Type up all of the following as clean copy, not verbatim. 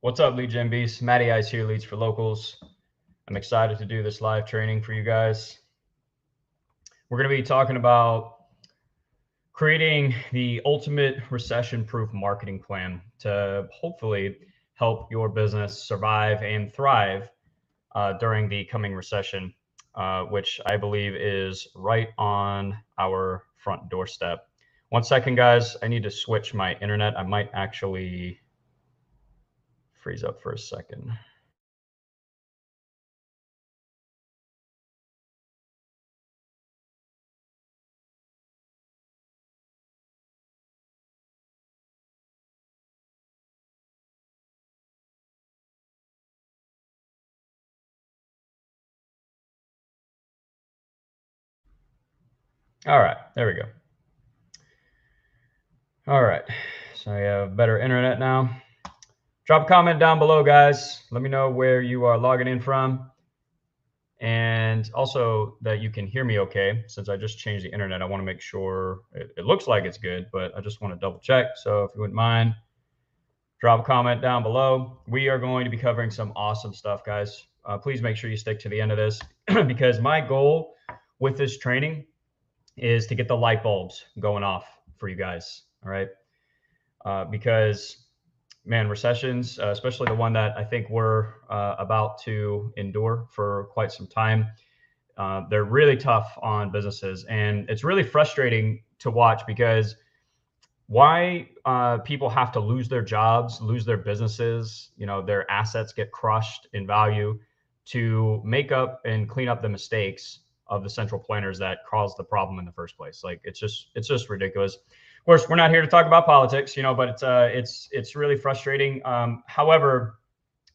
What's up, Lead Gen Beast? Matty Ice here, Leads for Locals. I'm excited to do this live training for you guys. We're going to be talking about creating the ultimate recession-proof marketing plan to hopefully help your business survive and thrive during the coming recession, which I believe is right on our front doorstep. 1 second, guys. I need to switch my internet. I might actually freeze up for a second. All right, there we go. All right, so I have better internet now. Drop a comment down below, guys. Let me know where you are logging in from, and also that you can hear me okay. Since I just changed the internet, I want to make sure it looks like it's good, but I just want to double check. So if you wouldn't mind, drop a comment down below. We are going to be covering some awesome stuff, guys. Please make sure you stick to the end of this because my goal with this training is to get the light bulbs going off for you guys. All right. Because, man, recessions, especially the one that I think we're about to endure for quite some time, they're really tough on businesses. And it's really frustrating to watch because why people have to lose their jobs, lose their businesses, their assets get crushed in value to make up and clean up the mistakes of the central planners that caused the problem in the first place. Like it's just ridiculous. Of course, we're not here to talk about politics, but it's really frustrating. However,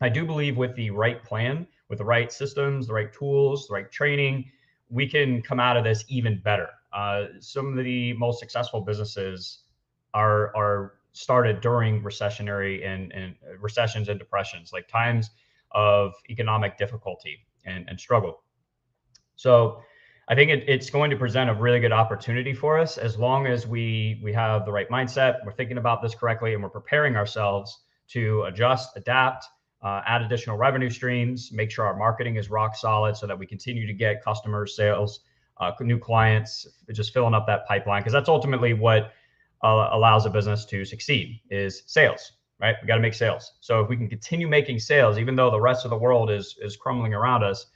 I do believe with the right plan, with the right systems, the right tools, the right training, we can come out of this even better. Some of the most successful businesses are started during recessionary and recessions and depressions, like times of economic difficulty and struggle. So I think it's going to present a really good opportunity for us as long as we have the right mindset, we're thinking about this correctly, and we're preparing ourselves to adjust, adapt, add additional revenue streams, make sure our marketing is rock solid so that we continue to get customers, sales, new clients, just filling up that pipeline, because that's ultimately what allows a business to succeed is sales, right? We got to make sales. So if we can continue making sales, even though the rest of the world is crumbling around us,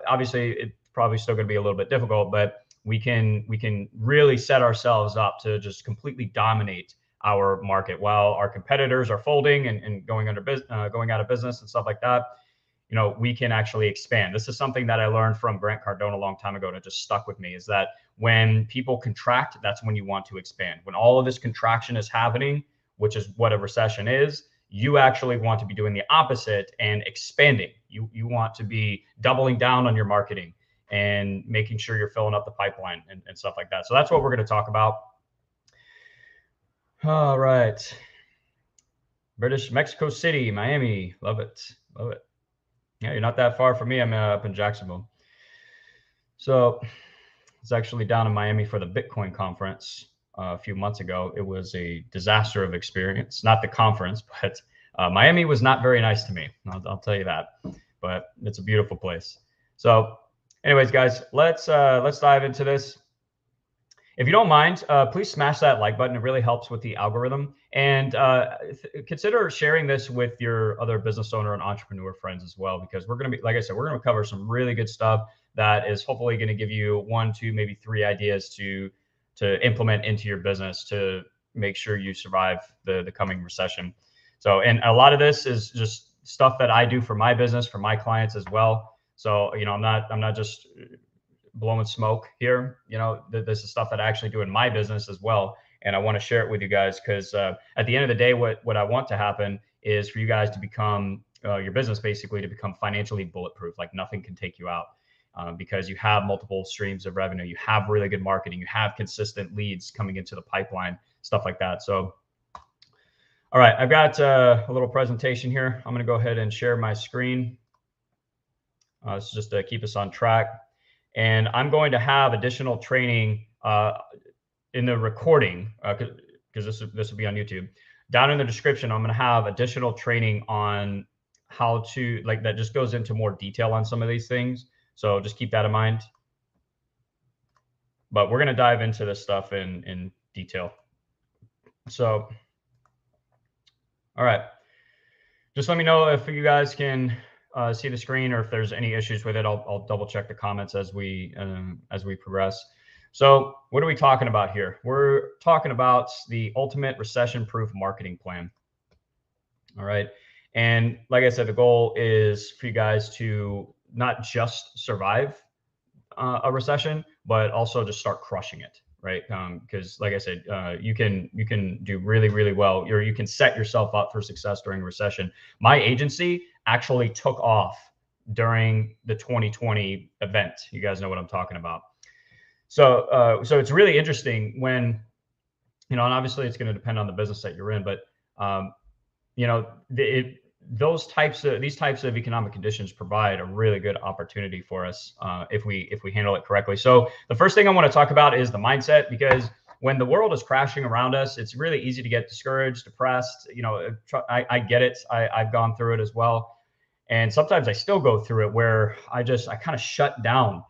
obviously it's probably still going to be a little bit difficult, but we can really set ourselves up to just completely dominate our market while our competitors are folding and going out of business and stuff like that. We can actually expand. This is something that I learned from Grant Cardone a long time ago, and it just stuck with me, is that when people contract, that's when you want to expand. When all of this contraction is happening, which is what a recession is, you actually want to be doing the opposite and expanding. You want to be doubling down on your marketing and making sure you're filling up the pipeline and stuff like that. So that's what we're going to talk about. All right. Mexico City, Miami. Love it. Love it. Yeah, you're not that far from me. I'm up in Jacksonville. So it's actually down in Miami for the Bitcoin conference a few months ago. It was a disaster of experience, not the conference, but Miami was not very nice to me. I'll tell you that, but it's a beautiful place. So anyways, guys, let's dive into this. If you don't mind, please smash that like button. It really helps with the algorithm. And consider sharing this with your other business owner and entrepreneur friends as well, because we're going to be, like I said, we're going to cover some really good stuff that is hopefully going to give you 1, 2, maybe 3 ideas to implement into your business to make sure you survive the coming recession. So, and a lot of this is just stuff that I do for my business, for my clients as well. So, I'm not just blowing smoke here. This is stuff that I actually do in my business as well. And I want to share it with you guys because at the end of the day, what I want to happen is for you guys to become your business, basically to become financially bulletproof. Like nothing can take you out because you have multiple streams of revenue. You have really good marketing. You have consistent leads coming into the pipeline, stuff like that. So, all right, I've got a little presentation here. I'm going to go ahead and share my screen. This is just to keep us on track. And I'm going to have additional training in the recording because this will be on YouTube. Down in the description, I'm going to have additional training on how to, like, that just goes into more detail on some of these things. So just keep that in mind. But we're going to dive into this stuff in detail. So, all right. Just let me know if you guys can see the screen, or if there's any issues with it. I'll double check the comments as we progress. So what are we talking about here? We're talking about the ultimate recession-proof marketing plan. All right. And like I said, the goal is for you guys to not just survive a recession, but also just start crushing it, right? Because like I said, you can do really, really well, or you can set yourself up for success during a recession. My agency actually took off during the 2020 event. You guys know what I'm talking about. So it's really interesting when, and obviously it's going to depend on the business that you're in, but you know, these types of economic conditions provide a really good opportunity for us if we handle it correctly. So the first thing I want to talk about is the mindset, because when the world is crashing around us, it's really easy to get discouraged, depressed. I get it. I've gone through it as well, and sometimes I still go through it where I kind of shut down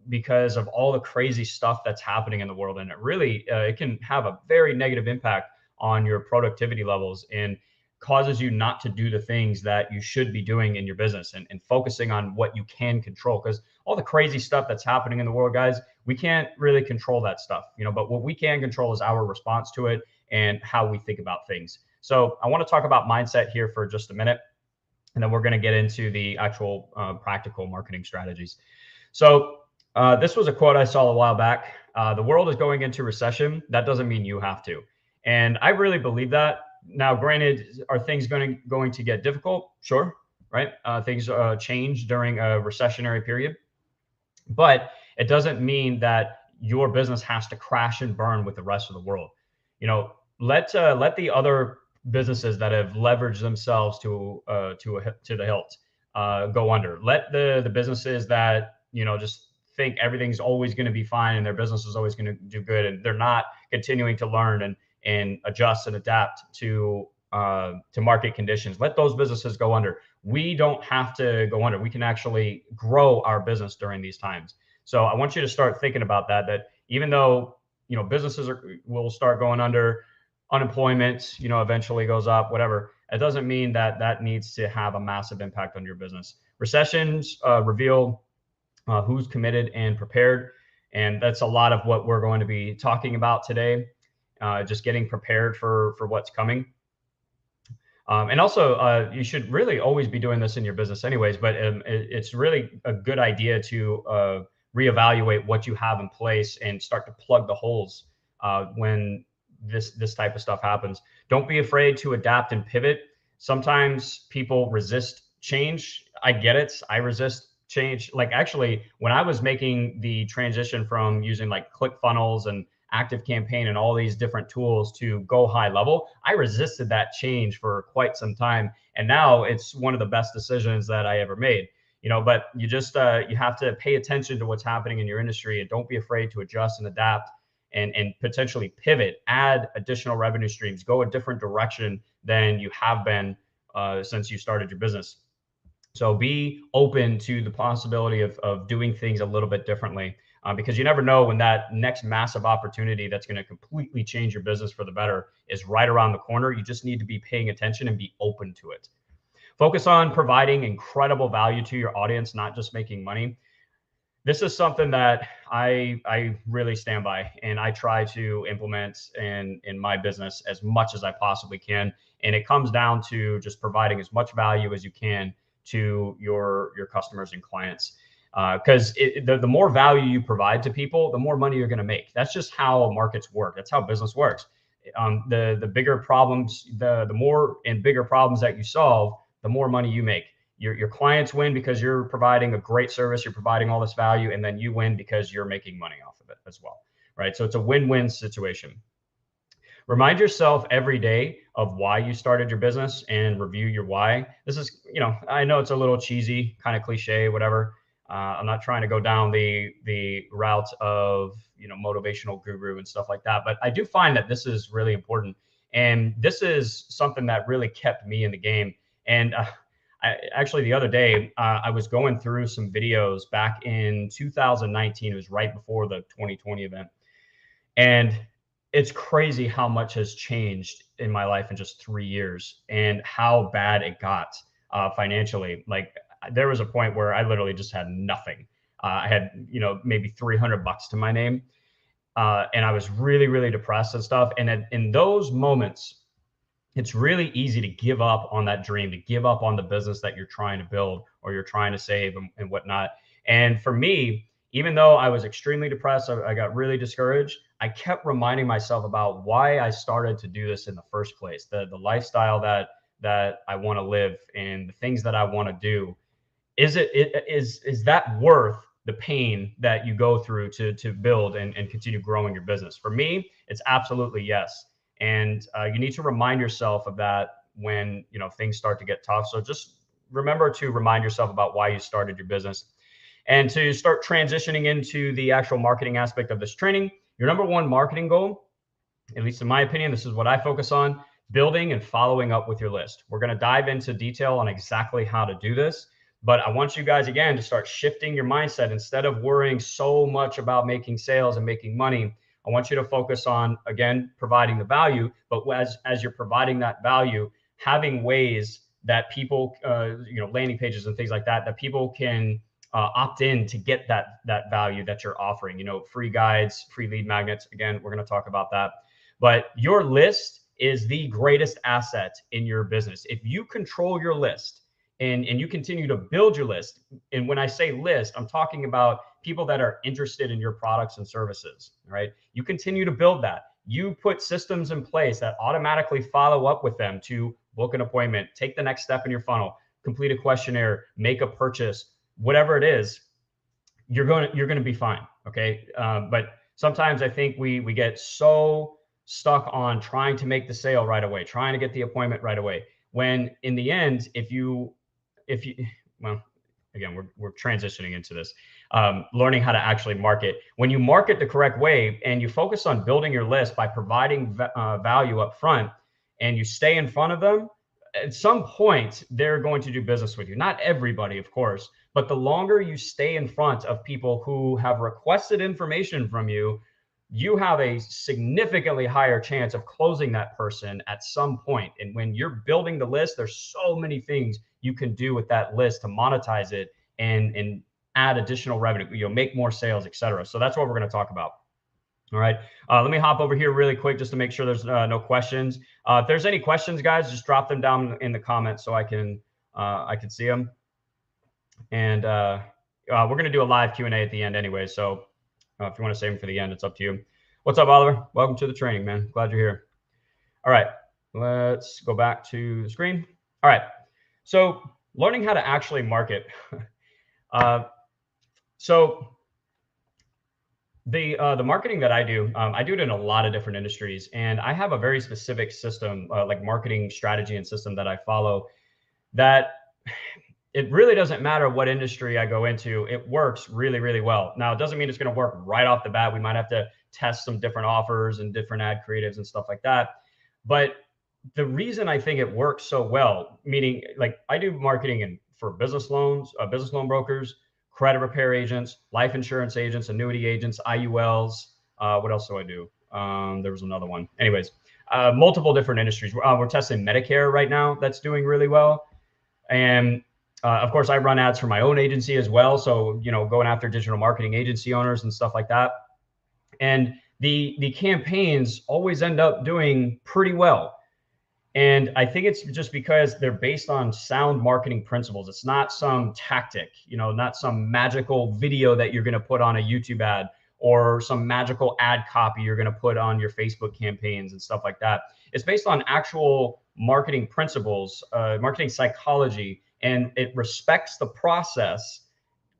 because of all the crazy stuff that's happening in the world, and it can have a very negative impact on your productivity levels and causes you not to do the things that you should be doing in your business, and focusing on what you can control. Because all the crazy stuff that's happening in the world, guys, we can't really control that stuff, but what we can control is our response to it and how we think about things. So I want to talk about mindset here for just a minute, and then we're going to get into the actual practical marketing strategies. So this was a quote I saw a while back. The world is going into recession. That doesn't mean you have to. And I really believe that. Now, granted, are things going to get difficult? Sure, right? Things change during a recessionary period, but it doesn't mean that your business has to crash and burn with the rest of the world. Let the other businesses that have leveraged themselves to the hilt go under. Let the businesses that just think everything's always going to be fine and their business is always going to do good, and they're not continuing to learn and adjust and adapt to market conditions. Let those businesses go under. We don't have to go under. We can actually grow our business during these times. So I want you to start thinking about that even though, businesses will start going under, unemployment, eventually goes up, whatever, it doesn't mean that needs to have a massive impact on your business. Recessions reveal who's committed and prepared. And that's a lot of what we're going to be talking about today. Just getting prepared for what's coming. And also, you should really always be doing this in your business anyways, but it's really a good idea to reevaluate what you have in place and start to plug the holes when this type of stuff happens. Don't be afraid to adapt and pivot. Sometimes people resist change. I get it. I resist change. Like, actually, when I was making the transition from using like ClickFunnels and ActiveCampaign and all these different tools to GoHighLevel, I resisted that change for quite some time. And now it's one of the best decisions that I ever made. But you just, you have to pay attention to what's happening in your industry, and don't be afraid to adjust and adapt and potentially pivot, add additional revenue streams, go a different direction than you have been since you started your business. So be open to the possibility of doing things a little bit differently, because you never know when that next massive opportunity that's going to completely change your business for the better is right around the corner. You just need to be paying attention and be open to it. Focus on providing incredible value to your audience, not just making money. This is something that I really stand by, and I try to implement in my business as much as I possibly can. And it comes down to just providing as much value as you can to your customers and clients. Because the more value you provide to people, the more money you're going to make. That's just how markets work. That's how business works. The bigger problems, the more and bigger problems that you solve, the more money you make. Your clients win because you're providing a great service, you're providing all this value, and then you win because you're making money off of it as well, right? So it's a win-win situation. Remind yourself every day of why you started your business and review your why. This is, I know it's a little cheesy, kind of cliche, whatever. I'm not trying to go down the route of, motivational guru and stuff like that, but I do find that this is really important. And this is something that really kept me in the game. And actually, the other day, I was going through some videos back in 2019. It was right before the 2020 event. And it's crazy how much has changed in my life in just 3 years and how bad it got financially. Like there was a point where I literally just had nothing. I had, maybe $300 to my name. And I was really, really depressed and stuff. And in those moments, it's really easy to give up on that dream, to give up on the business that you're trying to build or you're trying to save and whatnot. And for me, even though I was extremely depressed, I got really discouraged. I kept reminding myself about why I started to do this in the first place, the lifestyle that I want to live and the things that I want to do. Is that worth the pain that you go through to build and continue growing your business? For me, it's absolutely yes. And you need to remind yourself of that when things start to get tough. So just remember to remind yourself about why you started your business. And to start transitioning into the actual marketing aspect of this training, your number one marketing goal, at least in my opinion, this is what I focus on: building and following up with your list. We're going to dive into detail on exactly how to do this. But I want you guys, again, to start shifting your mindset. Instead of worrying so much about making sales and making money, I want you to focus on, again, providing the value. But as you're providing that value, having ways that people, landing pages and things like that, that people can opt in to get that value that you're offering. Free guides, free lead magnets. Again, we're going to talk about that. But your list is the greatest asset in your business. If you control your list, and you continue to build your list. And when I say list, I'm talking about people that are interested in your products and services, right? You continue to build that. You put systems in place that automatically follow up with them to book an appointment, take the next step in your funnel, complete a questionnaire, make a purchase, whatever it is, you're going to be fine, okay? But sometimes I think we get so stuck on trying to make the sale right away, trying to get the appointment right away, when in the end, well, again, we're transitioning into this, learning how to actually market. When you market the correct way and you focus on building your list by providing value up front, and you stay in front of them, at some point, they're going to do business with you. Not everybody, of course, but the longer you stay in front of people who have requested information from you, you have a significantly higher chance of closing that person at some point. And when you're building the list, there's so many things you can do with that list to monetize it and add additional revenue, make more sales, etc. So that's what we're going to talk about. All right. Let me hop over here really quick just to make sure there's no questions. If there's any questions, guys, just drop them down in the comments so I can see them. And we're going to do a live Q&A at the end anyway. So if you want to save them for the end, it's up to you. What's up, Oliver? Welcome to the training, man. Glad you're here. All right. Let's go back to the screen. All right. So learning how to actually market. So the marketing that I do it in a lot of different industries, and I have a very specific system, like marketing strategy and system that I follow, that it really doesn't matter what industry I go into. It works really, really well. Now, it doesn't mean it's going to work right off the bat. We might have to test some different offers and different ad creatives and stuff like that. But the reason I think it works so well, meaning like I do marketing for business loans, business loan brokers, credit repair agents, life insurance agents, annuity agents, IULs. What else do I do? There was another one. Anyways, multiple different industries. We're testing Medicare right now. That's doing really well. And of course, I run ads for my own agency as well. So, going after digital marketing agency owners and stuff like that. And the campaigns always end up doing pretty well. And I think it's just because they're based on sound marketing principles. It's not some tactic, not some magical video that you're going to put on a YouTube ad or some magical ad copy you're going to put on your Facebook campaigns and stuff like that. It's based on actual marketing principles, marketing psychology, and it respects the process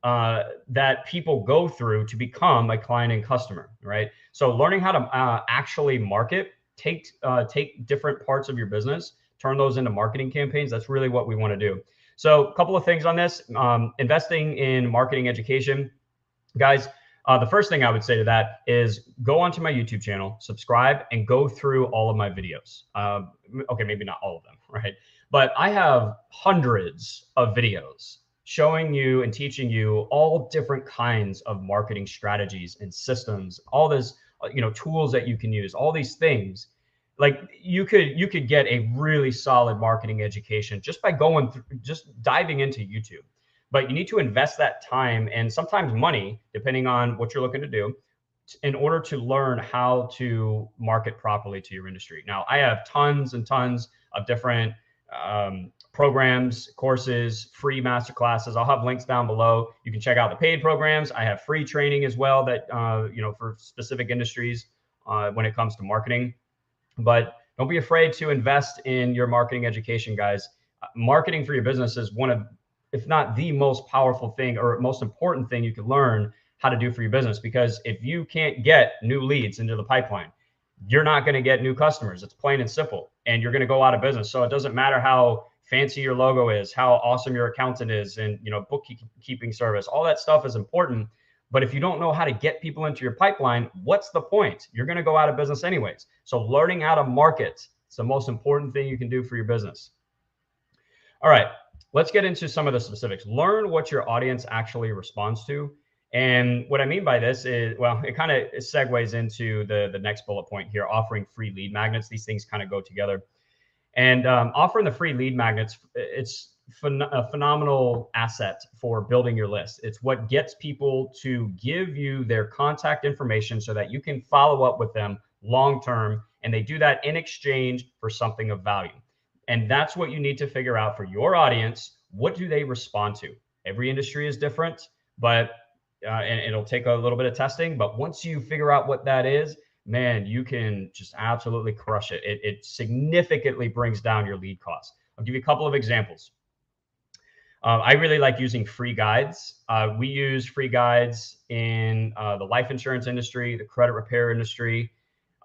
that people go through to become a client and customer, right? So learning how to actually market, take different parts of your business, turn those into marketing campaigns. That's really what we want to do. So a couple of things on this, investing in marketing education. Guys, The first thing I would say to that is go onto my YouTube channel, subscribe, and go through all of my videos. Okay, maybe not all of them, right? But I have hundreds of videos showing you and teaching you all different kinds of marketing strategies and systems, all this, tools that you can use, all these things. Like you could get a really solid marketing education just by going through, just diving into YouTube. But you need to invest that time and sometimes money, depending on what you're looking to do, in order to learn how to market properly to your industry. Now, I have tons and tons of different programs, courses, free master classes. I'll have links down below. You can check out the paid programs. I have free training as well that, for specific industries when it comes to marketing. But don't be afraid to invest in your marketing education, guys. Marketing for your business is one of, if not the most powerful thing or most important thing you can learn how to do for your business. Because if you can't get new leads into the pipeline, you're not going to get new customers. It's plain and simple. And you're going to go out of business. So it doesn't matter how fancy your logo is, how awesome your accountant is, and bookkeeping service. All that stuff is important. But if you don't know how to get people into your pipeline, what's the point? You're going to go out of business anyways. So learning how to market is the most important thing you can do for your business. All right, let's get into some of the specifics. Learn what your audience actually responds to. And what I mean by this is, well, it kind of segues into the next bullet point here, offering free lead magnets. These things kind of go together. And offering the free lead magnets, it's a phenomenal asset for building your list. It's what gets people to give you their contact information so that you can follow up with them long term. And they do that in exchange for something of value. And that's what you need to figure out for your audience. What do they respond to? Every industry is different, but and it'll take a little bit of testing. But once you figure out what that is, man, you can just absolutely crush it. It significantly brings down your lead costs. I'll give you a couple of examples. I really like using free guides. We use free guides in the life insurance industry, the credit repair industry.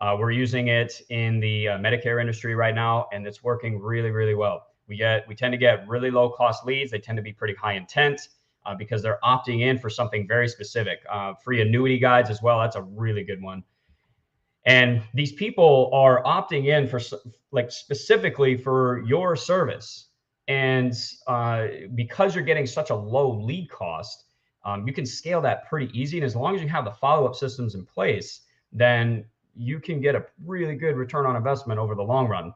We're using it in the Medicare industry right now, and it's working really, really well. We tend to get really low cost leads. They tend to be pretty high intent because they're opting in for something very specific. Free annuity guides as well. That's a really good one. And these people are opting in for specifically for your service. And because you're getting such a low lead cost, you can scale that pretty easy. And as long as you have the follow-up systems in place, then you can get a really good return on investment over the long run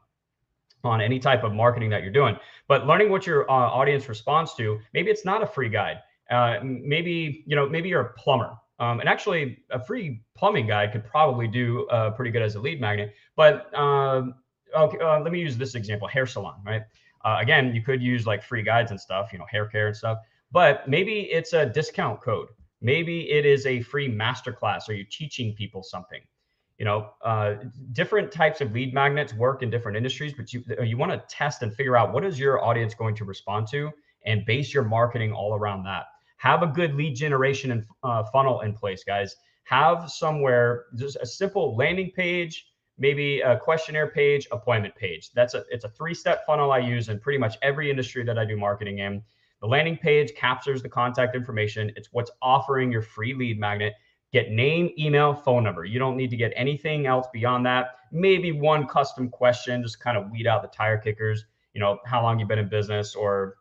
on any type of marketing that you're doing. But learning what your audience responds to, maybe it's not a free guide. Maybe you're a plumber. And actually, a free plumbing guide could probably do pretty good as a lead magnet. But let me use this example: hair salon, right? Again, you could use like free guides and stuff, hair care and stuff. But maybe it's a discount code. Maybe it is a free masterclass, or you're teaching people something. Different types of lead magnets work in different industries, but you want to test and figure out what is your audience going to respond to, and base your marketing all around that. Have a good lead generation and funnel in place, guys. Have somewhere just a simple landing page, maybe a questionnaire page, appointment page. It's a 3-step funnel I use in pretty much every industry that I do marketing in. The landing page captures the contact information. It's what's offering your free lead magnet. Get name, email, phone number. You don't need to get anything else beyond that. Maybe one custom question, just kind of weed out the tire kickers. How long you've been in business, or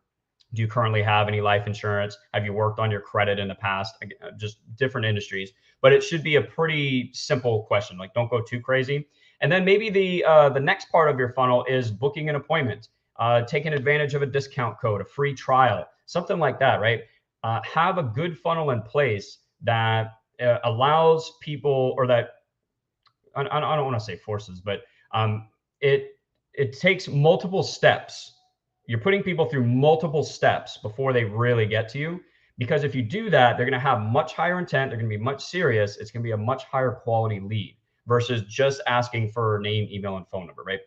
do you currently have any life insurance? Have you worked on your credit in the past? Just different industries. But it should be a pretty simple question. Like, don't go too crazy. And then maybe the next part of your funnel is booking an appointment, taking advantage of a discount code, a free trial, something like that, right? Have a good funnel in place that allows people, or that I don't want to say forces, but it takes multiple steps. You're putting people through multiple steps before they really get to you. Because if you do that, they're going to have much higher intent. They're going to be much serious. It's going to be a much higher quality lead versus just asking for name, email, and phone number, right?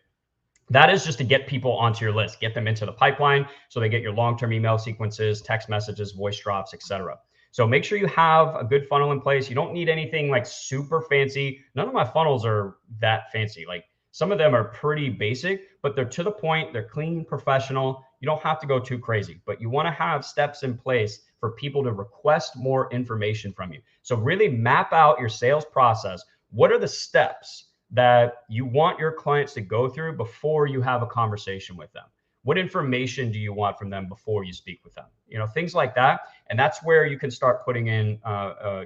That is just to get people onto your list, get them into the pipeline so they get your long-term email sequences, text messages, voice drops, etc. So make sure you have a good funnel in place. You don't need anything like super fancy. None of my funnels are that fancy. Like Some of them are pretty basic, but they're to the point, they're clean, professional. You don't have to go too crazy, but you want to have steps in place for people to request more information from you. So really map out your sales process. What are the steps that you want your clients to go through before you have a conversation with them? What information do you want from them before you speak with them? You know, things like that. And that's where you can start putting in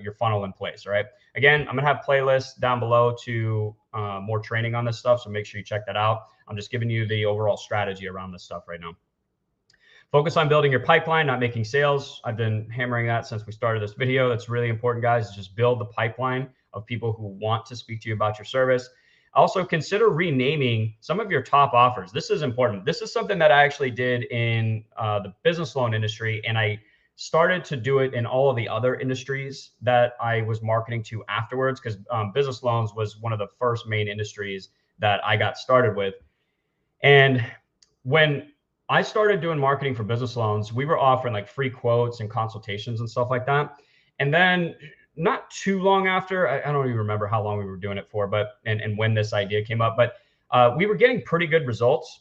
your funnel in place. All right. Again, I'm going to have playlists down below to more training on this stuff. So make sure you check that out. I'm just giving you the overall strategy around this stuff right now. Focus on building your pipeline, not making sales. I've been hammering that since we started this video. That's really important, guys. Just build the pipeline of people who want to speak to you about your service. Also, consider renaming some of your top offers. This is important. This is something that I actually did in the business loan industry, and I started to do it in all of the other industries that I was marketing to afterwards, because business loans was one of the first main industries that I got started with. And when I started doing marketing for business loans, we were offering like free quotes and consultations and stuff like that. And then not too long after, I don't even remember how long we were doing it for, but and when this idea came up, but we were getting pretty good results.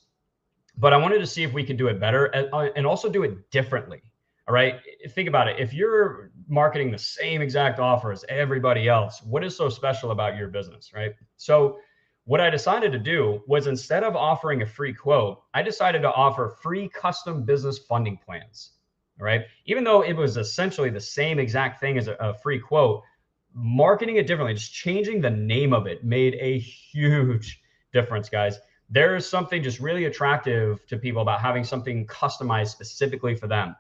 But I wanted to see if we could do it better and also do it differently. All right. Think about it. If you're marketing the same exact offer as everybody else, what is so special about your business? Right. So what I decided to do was, instead of offering a free quote, I decided to offer free custom business funding plans. All right. Even though it was essentially the same exact thing as a free quote, marketing it differently, just changing the name of it made a huge difference, guys. There is something just really attractive to people about having something customized specifically for them.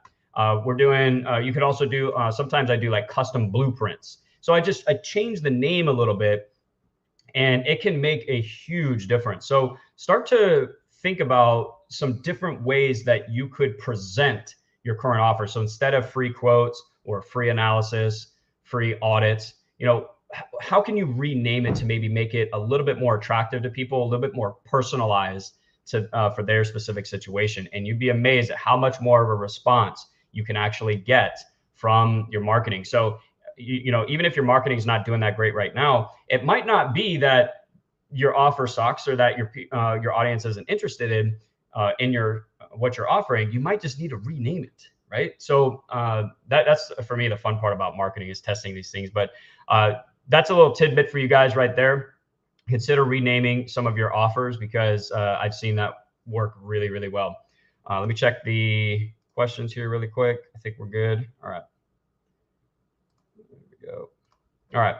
We're doing, you could also do, sometimes I do like custom blueprints. So I changed the name a little bit, and it can make a huge difference. So start to think about some different ways that you could present your current offer. So instead of free quotes or free analysis, free audits, you know, how can you rename it to maybe make it a little bit more attractive to people, a little bit more personalized to for their specific situation? And you'd be amazed at how much more of a response you can actually get from your marketing. So, you know, even if your marketing is not doing that great right now, it might not be that your offer sucks or that your audience isn't interested in your what you're offering. You might just need to rename it, right? So that's for me the fun part about marketing, is testing these things. But that's a little tidbit for you guys right there. Consider renaming some of your offers, because I've seen that work really, really well. Let me check the questions here really quick. I think we're good. All right. There we go. All right.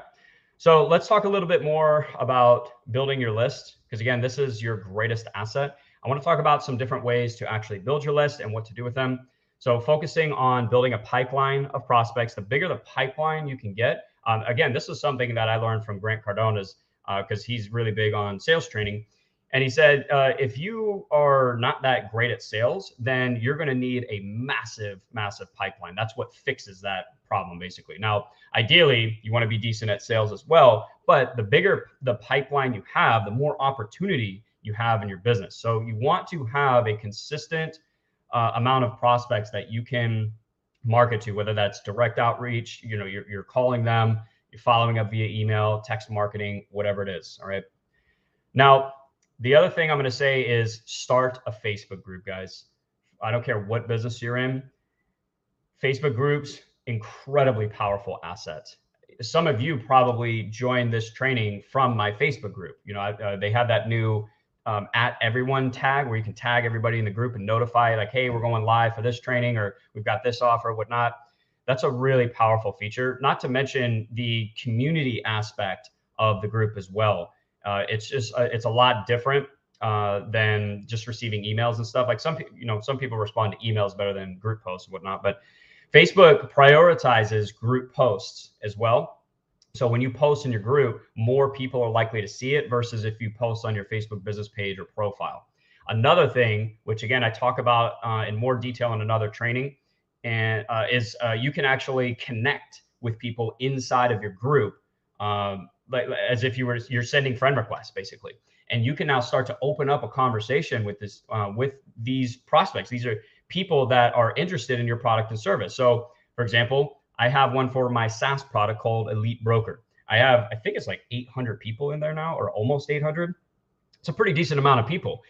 So let's talk a little bit more about building your list, because again, this is your greatest asset. I want to talk about some different ways to actually build your list and what to do with them. So focusing on building a pipeline of prospects, the bigger the pipeline you can get. Again, this is something that I learned from Grant Cardona's, because he's really big on sales training. And he said, if you are not that great at sales, then you're going to need a massive, massive pipeline. That's what fixes that problem, basically. Now, ideally, you want to be decent at sales as well, but the bigger the pipeline you have, the more opportunity you have in your business. So you want to have a consistent amount of prospects that you can market to, whether that's direct outreach, you know, you're calling them, you're following up via email, text marketing, whatever it is. All right. Now, the other thing I'm going to say is start a Facebook group, guys. I don't care what business you're in. Facebook groups, incredibly powerful assets. Some of you probably joined this training from my Facebook group. You know, they have that new at everyone tag where you can tag everybody in the group and notify, like, hey, we're going live for this training, or we've got this offer, whatnot. That's a really powerful feature, not to mention the community aspect of the group as well. It's just, it's a lot different than just receiving emails and stuff. Like some people respond to emails better than group posts and whatnot, but Facebook prioritizes group posts as well. So when you post in your group, more people are likely to see it versus if you post on your Facebook business page or profile. Another thing, which again, I talk about in more detail in another training, and is you can actually connect with people inside of your group, like as if you're sending friend requests, basically. And you can now start to open up a conversation with these prospects. These are people that are interested in your product and service. So for example, I have one for my SaaS product called Elite Broker. I think it's like 800 people in there now, or almost 800. It's a pretty decent amount of people.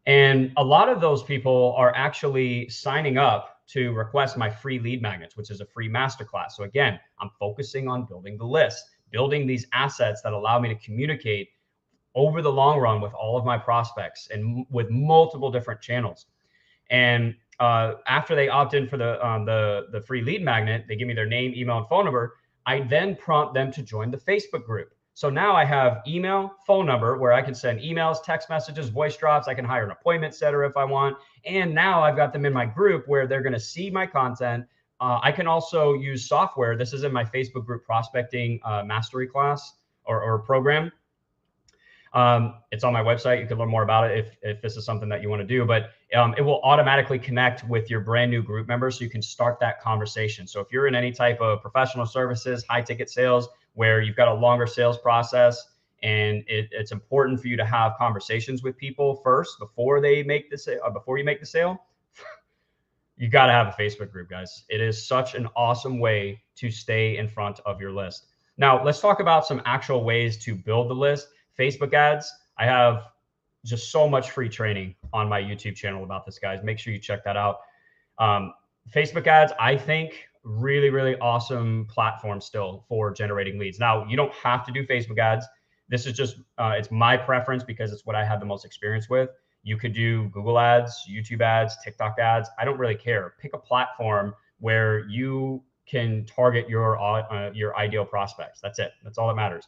And a lot of those people are actually signing up to request my free lead magnets, which is a free masterclass. So again, I'm focusing on building the list, building these assets that allow me to communicate over the long run with all of my prospects and with multiple different channels. And after they opt in for the free lead magnet, they give me their name, email, and phone number. I then prompt them to join the Facebook group. So now I have email, phone number, where I can send emails, text messages, voice drops. I can hire an appointment setter if I want. And now I've got them in my group where they're going to see my content. I can also use software. This is in my Facebook group prospecting mastery class or program. It's on my website. You can learn more about it if this is something that you want to do, but it will automatically connect with your brand new group members so you can start that conversation. So if you're in any type of professional services, high ticket sales, where you've got a longer sales process and it's important for you to have conversations with people first before they make the sale, before you make the sale, you got to have a Facebook group, guys. It is such an awesome way to stay in front of your list. Now, let's talk about some actual ways to build the list. Facebook ads. I have just so much free training on my YouTube channel about this, guys. Make sure you check that out. Facebook ads, I think, really, really awesome platform still for generating leads. Now, you don't have to do Facebook ads. This is just, it's my preference because it's what I have the most experience with. You could do Google ads, YouTube ads, TikTok ads. I don't really care. Pick a platform where you can target your ideal prospects. That's it. That's all that matters.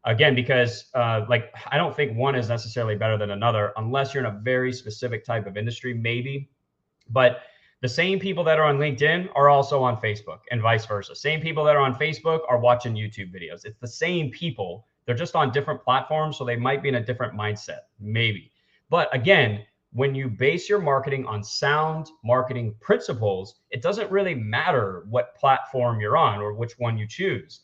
Again, because like, I don't think one is necessarily better than another unless you're in a very specific type of industry, maybe. But the same people that are on LinkedIn are also on Facebook and vice versa. Same people that are on Facebook are watching YouTube videos. It's the same people. They're just on different platforms, so they might be in a different mindset, maybe. But again, when you base your marketing on sound marketing principles, it doesn't really matter what platform you're on or which one you choose,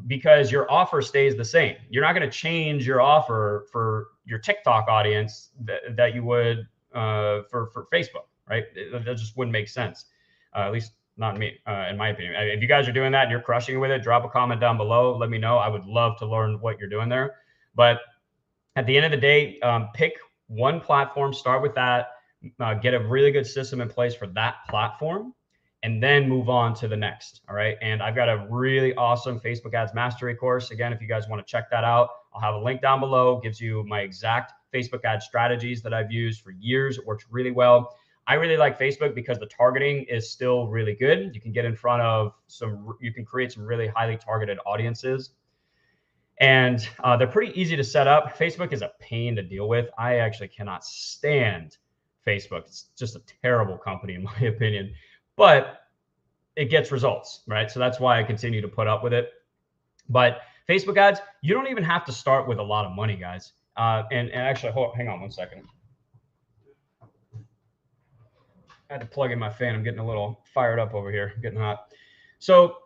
because your offer stays the same. You're not going to change your offer for your TikTok audience that you would for Facebook, right? That just wouldn't make sense, at least not me, in my opinion. If you guys are doing that and you're crushing it with it, drop a comment down below. Let me know. I would love to learn what you're doing there. But at the end of the day, pick one platform, start with that, get a really good system in place for that platform, and then move on to the next. All right. And I've got a really awesome Facebook ads mastery course. Again, if you guys want to check that out, I'll have a link down below. It gives you my exact Facebook ad strategies that I've used for years. It works really well. I really like Facebook because the targeting is still really good. You can get in front of you can create some really highly targeted audiences. And they're pretty easy to set up. Facebook is a pain to deal with. I actually cannot stand Facebook. It's just a terrible company, in my opinion. But it gets results, right? So that's why I continue to put up with it. But Facebook ads, you don't even have to start with a lot of money, guys. And actually, hang on one second. I had to plug in my fan. I'm getting a little fired up over here, getting hot. So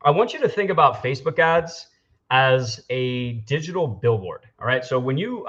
I want you to think about Facebook ads as a digital billboard. All right. So when you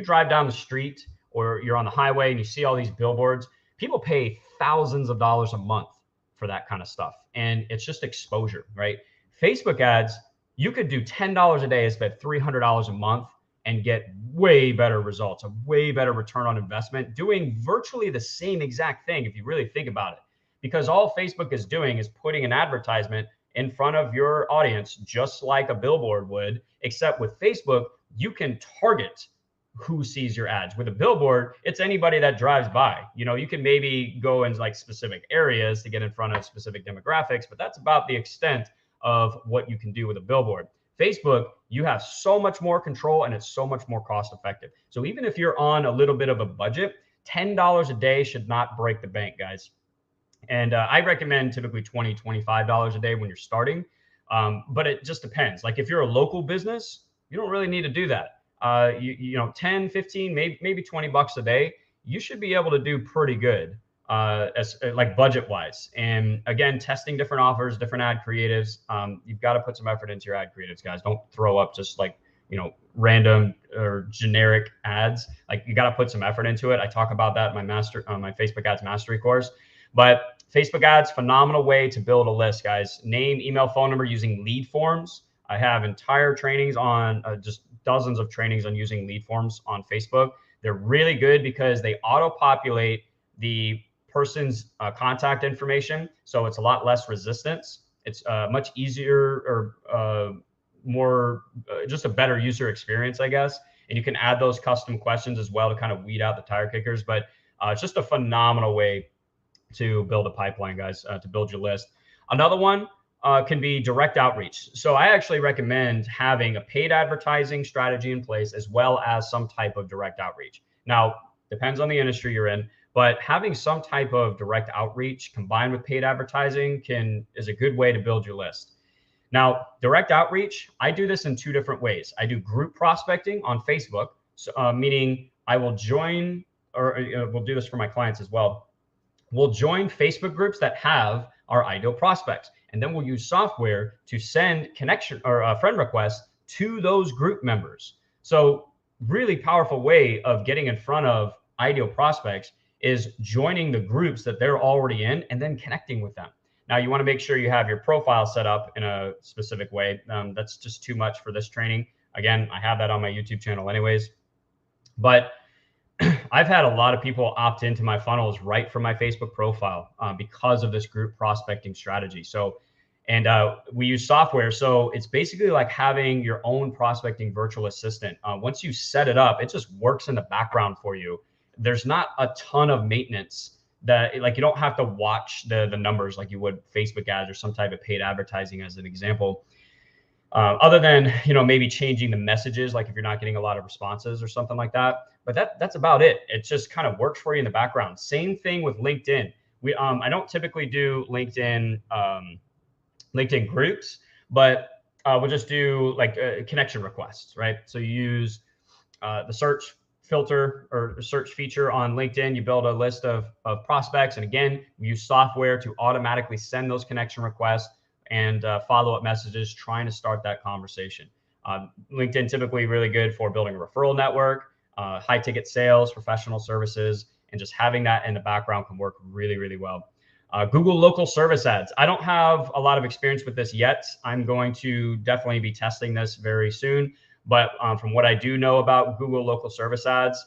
drive down the street or you're on the highway and you see all these billboards, people pay thousands of dollars a month for that kind of stuff. And it's just exposure, right? Facebook ads, you could do $10 a day, spend $300 a month and get way better results, a way better return on investment, doing virtually the same exact thing if you really think about it. Because all Facebook is doing is putting an advertisement in front of your audience, just like a billboard would, except with Facebook, you can target who sees your ads. With a billboard, it's anybody that drives by. You know, you can maybe go in like specific areas to get in front of specific demographics, but that's about the extent of what you can do with a billboard. Facebook, you have so much more control and it's so much more cost effective. So even if you're on a little bit of a budget, $10 a day should not break the bank, guys. And I recommend typically $20, $25 a day when you're starting. But it just depends. Like if you're a local business, you don't really need to do that. You know, 10, 15, maybe 20 bucks a day, you should be able to do pretty good as like budget wise. And again, testing different offers, different ad creatives. You've got to put some effort into your ad creatives, guys. Don't throw up just like, you know, random or generic ads. Like you got to put some effort into it. I talk about that in my Facebook ads mastery course. But Facebook ads, phenomenal way to build a list, guys. Name, email, phone number using lead forms. I have entire trainings on just dozens of trainings on using lead forms on Facebook. They're really good because they auto-populate the person's contact information, so it's a lot less resistance. It's much easier or more just a better user experience, I guess. And you can add those custom questions as well to kind of weed out the tire kickers. But it's just a phenomenal way to build a pipeline, guys, to build your list. Another one can be direct outreach. So I actually recommend having a paid advertising strategy in place as well as some type of direct outreach. Now, depends on the industry you're in, but having some type of direct outreach combined with paid advertising is a good way to build your list. Now, direct outreach, I do this in two different ways. I do group prospecting on Facebook, so, meaning I will join, or we'll do this for my clients as well. We'll join Facebook groups that have our ideal prospects, and then we'll use software to send connection or friend requests to those group members. So really powerful way of getting in front of ideal prospects is joining the groups that they're already in and then connecting with them. Now, you want to make sure you have your profile set up in a specific way. That's just too much for this training. Again, I have that on my YouTube channel anyways. But I've had a lot of people opt into my funnels right from my Facebook profile because of this group prospecting strategy. So, and we use software. So it's basically like having your own prospecting virtual assistant. Once you set it up, it just works in the background for you. There's not a ton of maintenance that, like, you don't have to watch the numbers like you would Facebook ads or some type of paid advertising as an example. Other than, maybe changing the messages, like if you're not getting a lot of responses or something like that. But that's about it. It just kind of works for you in the background. Same thing with LinkedIn. I don't typically do LinkedIn groups, but we'll just do like connection requests, right? So you use the search filter or search feature on LinkedIn. You build a list of prospects, and again, we use software to automatically send those connection requests and follow-up messages, trying to start that conversation. LinkedIn typically really good for building a referral network, high ticket sales, professional services, and just having that in the background can work really, really well. Google local service ads. I don't have a lot of experience with this yet. I'm going to definitely be testing this very soon. But from what I do know about Google local service ads,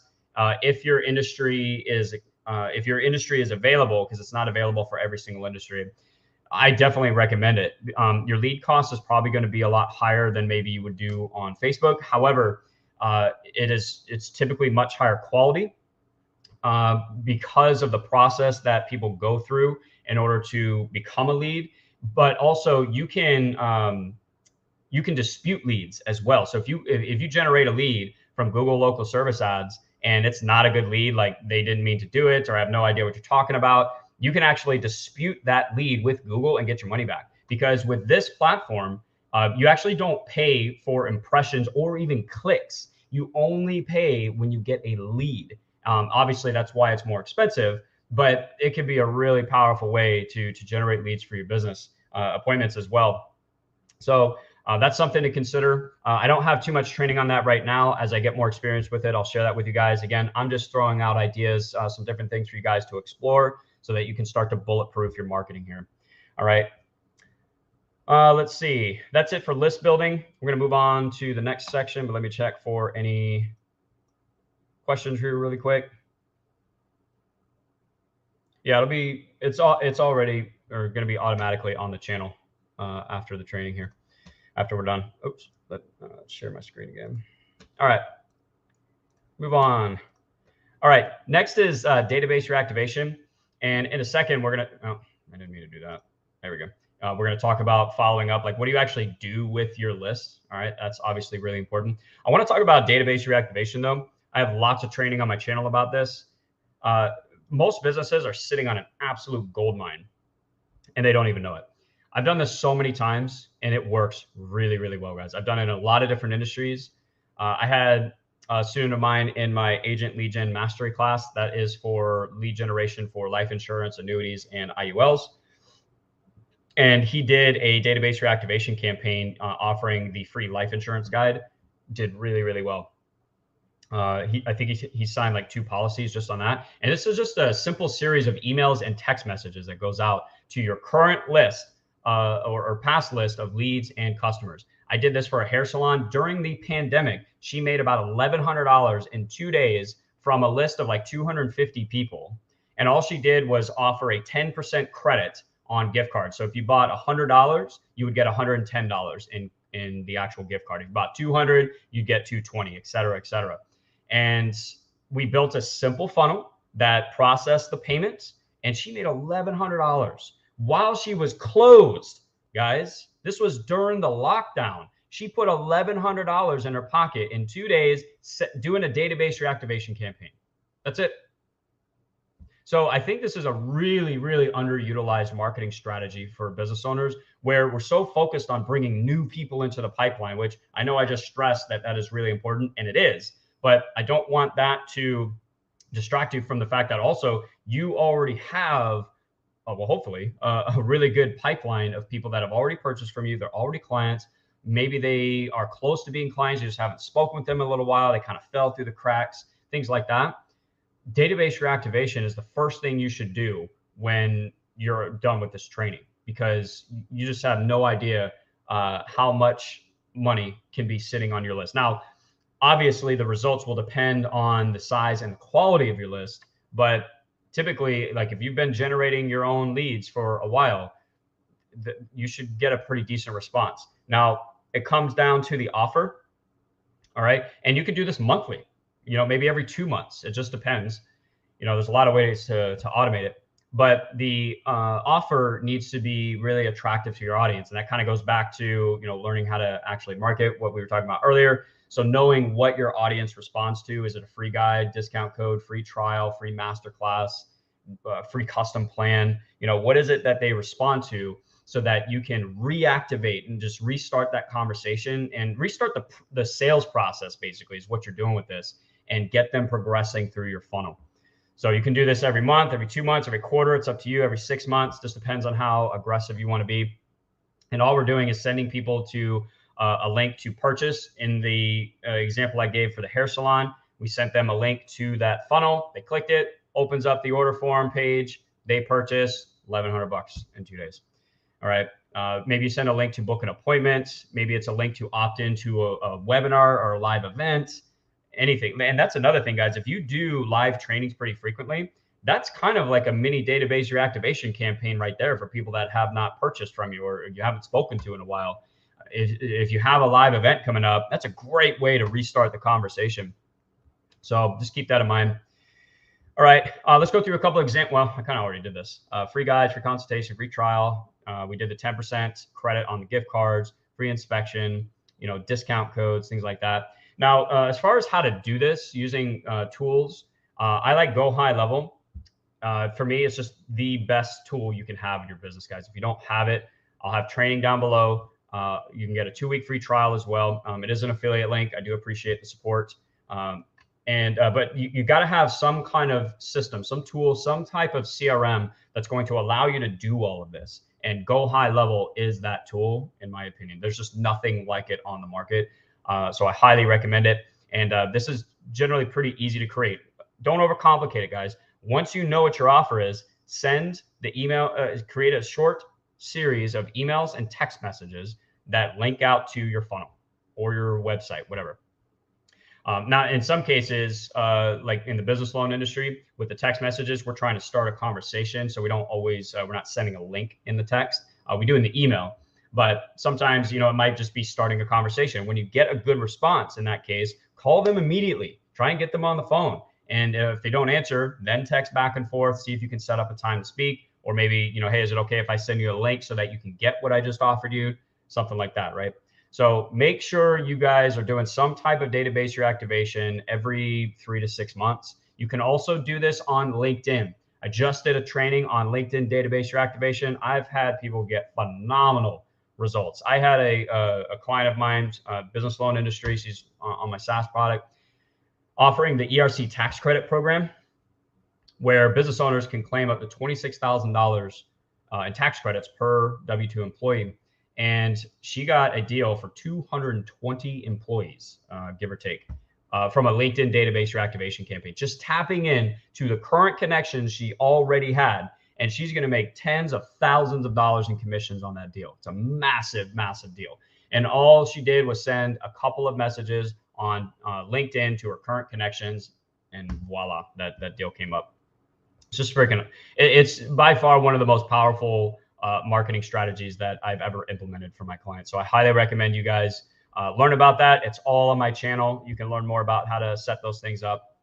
if your industry is available, because it's not available for every single industry, I definitely recommend it. Your lead cost is probably going to be a lot higher than maybe you would do on Facebook. However, it's typically much higher quality because of the process that people go through in order to become a lead. But also you can dispute leads as well. So if you generate a lead from Google local service ads and it's not a good lead, like they didn't mean to do it, or I have no idea what you're talking about, you can actually dispute that lead with Google and get your money back. Because with this platform, you actually don't pay for impressions or even clicks. You only pay when you get a lead. Obviously, that's why it's more expensive, but it can be a really powerful way to generate leads for your business appointments as well. So that's something to consider. I don't have too much training on that right now. As I get more experience with it, I'll share that with you guys. Again, I'm just throwing out ideas, some different things for you guys to explore so that you can start to bulletproof your marketing here. All right. Let's see. That's it for list building. We're going to move on to the next section, but let me check for any questions here really quick. Yeah, it's already going to be automatically on the channel after the training here, after we're done. Oops, let's share my screen again. All right, move on. All right, next is database reactivation. And in a second, we're going to, oh, I didn't mean to do that. There we go. We're going to talk about following up, like what do you actually do with your list? All right, that's obviously really important. I want to talk about database reactivation though. I have lots of training on my channel about this. Most businesses are sitting on an absolute gold mine and they don't even know it. I've done this so many times and it works really, really well, guys. I've done it in a lot of different industries. I had a student of mine in my agent lead gen mastery class that is for lead generation for life insurance, annuities, and IULs. And he did a database reactivation campaign offering the free life insurance guide. Did really, really well. I think he signed like 2 policies just on that. And this is just a simple series of emails and text messages that goes out to your current list or past list of leads and customers. I did this for a hair salon during the pandemic. She made about $1,100 in 2 days from a list of like 250 people. And all she did was offer a 10% credit on gift cards. So if you bought $100, you would get $110 in the actual gift card. If you bought 200, you'd get 220, et cetera, et cetera. And we built a simple funnel that processed the payments, and she made $1,100 while she was closed, guys. This was during the lockdown. She put $1,100 in her pocket in 2 days doing a database reactivation campaign. That's it. So I think this is a really, really underutilized marketing strategy for business owners, where we're so focused on bringing new people into the pipeline, which I know I just stressed that that is really important, and it is, but I don't want that to distract you from the fact that also you already have, well, hopefully, a really good pipeline of people that have already purchased from you. They're already clients. Maybe they are close to being clients. You just haven't spoken with them in a little while. They kind of fell through the cracks, things like that. Database reactivation is the first thing you should do when you're done with this training, because you just have no idea how much money can be sitting on your list. Now, obviously, the results will depend on the size and the quality of your list, but typically, like if you've been generating your own leads for a while, you should get a pretty decent response. Now, it comes down to the offer, all right? And you could do this monthly, maybe every 2 months. It just depends. There's a lot of ways to automate it, but the offer needs to be really attractive to your audience. And that kind of goes back to, learning how to actually market, what we were talking about earlier. So knowing what your audience responds to. Is it a free guide, discount code, free trial, free masterclass, free custom plan? What is it that they respond to, so that you can reactivate and just restart that conversation and restart the sales process, basically, is what you're doing with this, and get them progressing through your funnel. So you can do this every month, every 2 months, every quarter. It's up to you. Every 6 months, just depends on how aggressive you want to be. And all we're doing is sending people to a link to purchase. In the example I gave for the hair salon, we sent them a link to that funnel. They clicked it, opens up the order form page. They purchase $1,100 in 2 days. All right. Maybe you send a link to book an appointment. Maybe it's a link to opt into a webinar or a live event, anything. And that's another thing, guys. If you do live trainings pretty frequently, that's kind of like a mini database reactivation campaign right there for people that have not purchased from you or you haven't spoken to in a while. If you have a live event coming up, that's a great way to restart the conversation. So just keep that in mind. All right, let's go through a couple of examples. Well, I kind of already did this. Free guides, free consultation, free trial. We did the 10% credit on the gift cards, free inspection, discount codes, things like that. Now, as far as how to do this using tools, I like GoHighLevel. For me, it's just the best tool you can have in your business, guys. If you don't have it, I'll have training down below. You can get a 2-week free trial as well. It is an affiliate link. I do appreciate the support. But you got to have some kind of system, some tool, some type of CRM that's going to allow you to do all of this. And GoHighLevel is that tool, in my opinion. There's just nothing like it on the market. So I highly recommend it. And this is generally pretty easy to create. Don't overcomplicate it, guys. Once you know what your offer is, send the email, create a short series of emails and text messages that link out to your funnel or your website, whatever. Now, in some cases, like in the business loan industry, with the text messages, we're trying to start a conversation. So we don't always, we're not sending a link in the text. We do in the email. But sometimes, it might just be starting a conversation. When you get a good response in that case, call them immediately. Try and get them on the phone. And if they don't answer, then text back and forth, see if you can set up a time to speak. Or maybe, hey, is it okay if I send you a link so that you can get what I just offered you? Something like that, right? So make sure you guys are doing some type of database reactivation every 3 to 6 months. You can also do this on LinkedIn. I just did a training on LinkedIn database reactivation. I've had people get phenomenal results. I had a client of mine, business loan industry. She's on my SaaS product, offering the ERC tax credit program, where business owners can claim up to $26,000 in tax credits per W-2 employee. And she got a deal for 220 employees, give or take, from a LinkedIn database reactivation campaign, just tapping in to the current connections she already had. And she's going to make tens of thousands of dollars in commissions on that deal. It's a massive, massive deal. And all she did was send a couple of messages on LinkedIn to her current connections, and voila, that deal came up. It's just freaking, it's by far one of the most powerful marketing strategies that I've ever implemented for my clients. So I highly recommend you guys learn about that. It's all on my channel. You can learn more about how to set those things up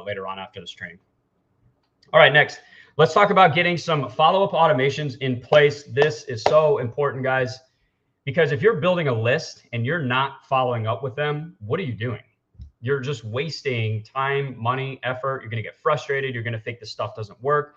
later on after this training. All right, next, let's talk about getting some follow-up automations in place. This is so important, guys, because if you're building a list and you're not following up with them, what are you doing? You're just wasting time, money, effort. You're going to get frustrated. You're going to think the stuff doesn't work.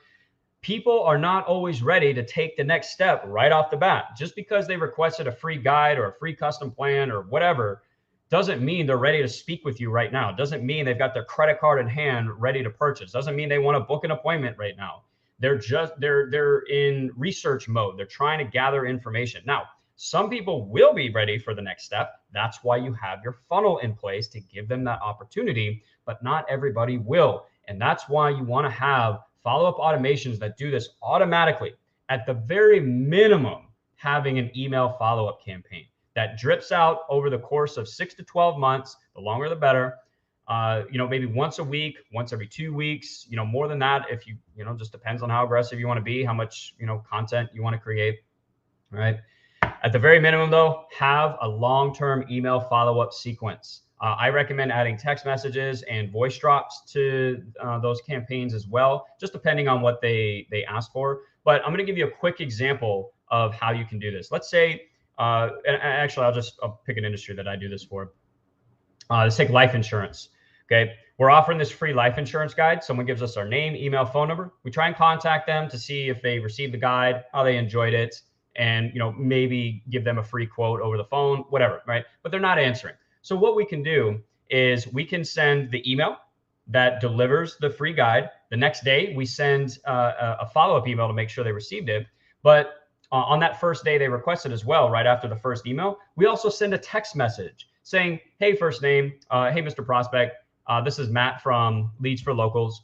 People are not always ready to take the next step right off the bat. Just because they requested a free guide or a free custom plan or whatever doesn't mean they're ready to speak with you right now. Doesn't mean they've got their credit card in hand ready to purchase. Doesn't mean they want to book an appointment right now. They're in research mode. They're trying to gather information. Now, some people will be ready for the next step. That's why you have your funnel in place to give them that opportunity, but not everybody will. And that's why you want to have follow-up automations that do this automatically. At the very minimum, having an email follow-up campaign that drips out over the course of 6 to 12 months, the longer the better. Maybe once a week, once every 2 weeks, more than that, if you just depends on how aggressive you want to be, how much, content you want to create, right? At the very minimum, though, have a long-term email follow-up sequence. I recommend adding text messages and voice drops to those campaigns as well, just depending on what they ask for. But I'm going to give you a quick example of how you can do this. Let's say, and actually, I'll pick an industry that I do this for. Let's take life insurance. Okay, we're offering this free life insurance guide. Someone gives us their name, email, phone number. We try and contact them to see if they received the guide, how they enjoyed it, and maybe give them a free quote over the phone, whatever, right? But they're not answering. So what we can do is we can send the email that delivers the free guide. The next day, we send a follow-up email to make sure they received it. But on that first day they requested as well, right after the first email, we also send a text message saying, hey, first name, hey, Mr. Prospect, this is Matt from Leads for Locals.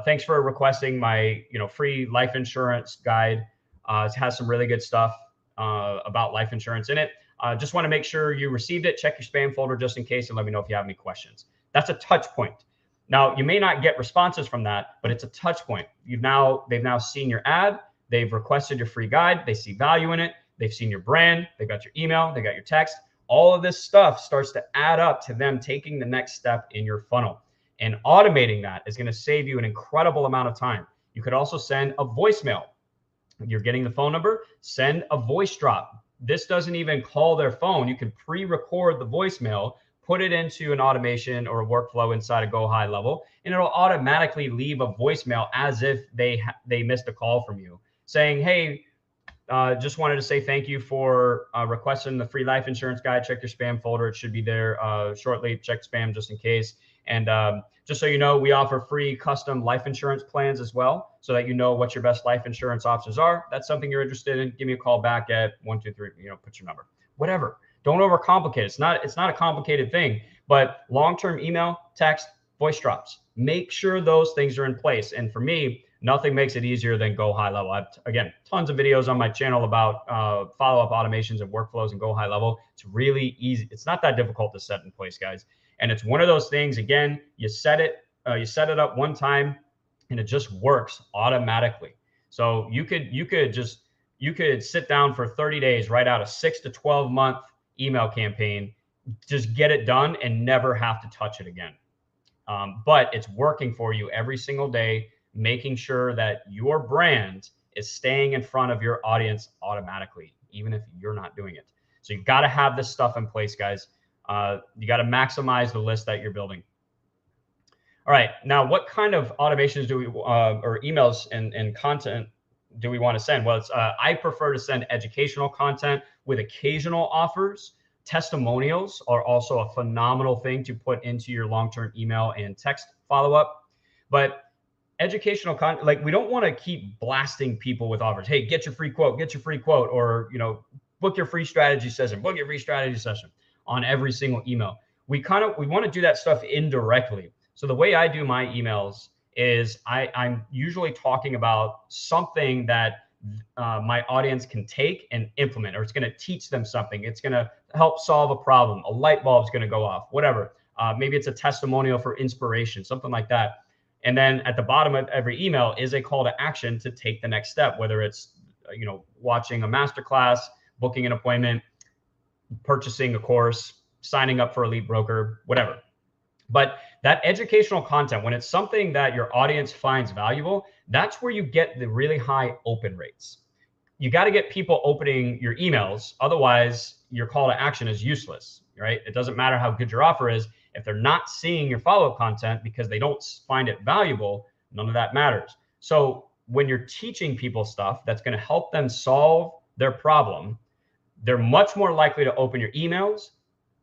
Thanks for requesting my free life insurance guide. It has some really good stuff about life insurance in it. Just want to make sure you received it. Check your spam folder just in case and let me know if you have any questions. That's a touch point. Now, you may not get responses from that, but it's a touch point. They've now seen your ad. They've requested your free guide. They see value in it. They've seen your brand. They've got your email. They got your text. All of this stuff starts to add up to them taking the next step in your funnel. And automating that is going to save you an incredible amount of time. You could also send a voicemail. You're getting the phone number, send a voice drop. This doesn't even call their phone. You can pre-record the voicemail, put it into an automation or a workflow inside of GoHighLevel, and it'll automatically leave a voicemail as if they missed a call from you saying, hey, just wanted to say thank you for requesting the free life insurance guide. Check your spam folder. It should be there shortly. Check spam just in case. And just so you know, we offer free custom life insurance plans as well, so that you know what your best life insurance options are. That's something you're interested in. Give me a call back at 123. Put your number. Whatever. Don't overcomplicate it. It's not a complicated thing. But long-term email, text, voice drops. Make sure those things are in place. And for me, nothing makes it easier than GoHighLevel. I've, again, tons of videos on my channel about follow-up automations and workflows and GoHighLevel. It's really easy. It's not that difficult to set in place, guys. And it's one of those things, again, you set it up one time and it just works automatically. So you could sit down for 30 days, write out a 6 to 12 month email campaign, just get it done and never have to touch it again. But it's working for you every single day, making sure that your brand is staying in front of your audience automatically, even if you're not doing it. So you've got to have this stuff in place, guys. You got to maximize the list that you're building. All right, now what kind of automations do we or emails and content do we want to send? Well, I prefer to send educational content with occasional offers. Testimonials are also a phenomenal thing to put into your long-term email and text follow-up. But educational content, like, we don't want to keep blasting people with offers. Hey, get your free quote, or book your free strategy session, on every single email. We want to do that stuff indirectly. So the way I do my emails is I'm usually talking about something that my audience can take and implement, or it's going to teach them something. It's going to help solve a problem. A light bulb is going to go off, whatever. Maybe it's a testimonial for inspiration, something like that. And then at the bottom of every email is a call to action to take the next step, whether it's, watching a masterclass, booking an appointment, purchasing a course, signing up for a lead broker, whatever. But that educational content, when it's something that your audience finds valuable, that's where you get the really high open rates. You got to get people opening your emails. Otherwise, your call to action is useless, right? It doesn't matter how good your offer is. If they're not seeing your follow-up content because they don't find it valuable, none of that matters. So when you're teaching people stuff that's going to help them solve their problem, they're much more likely to open your emails.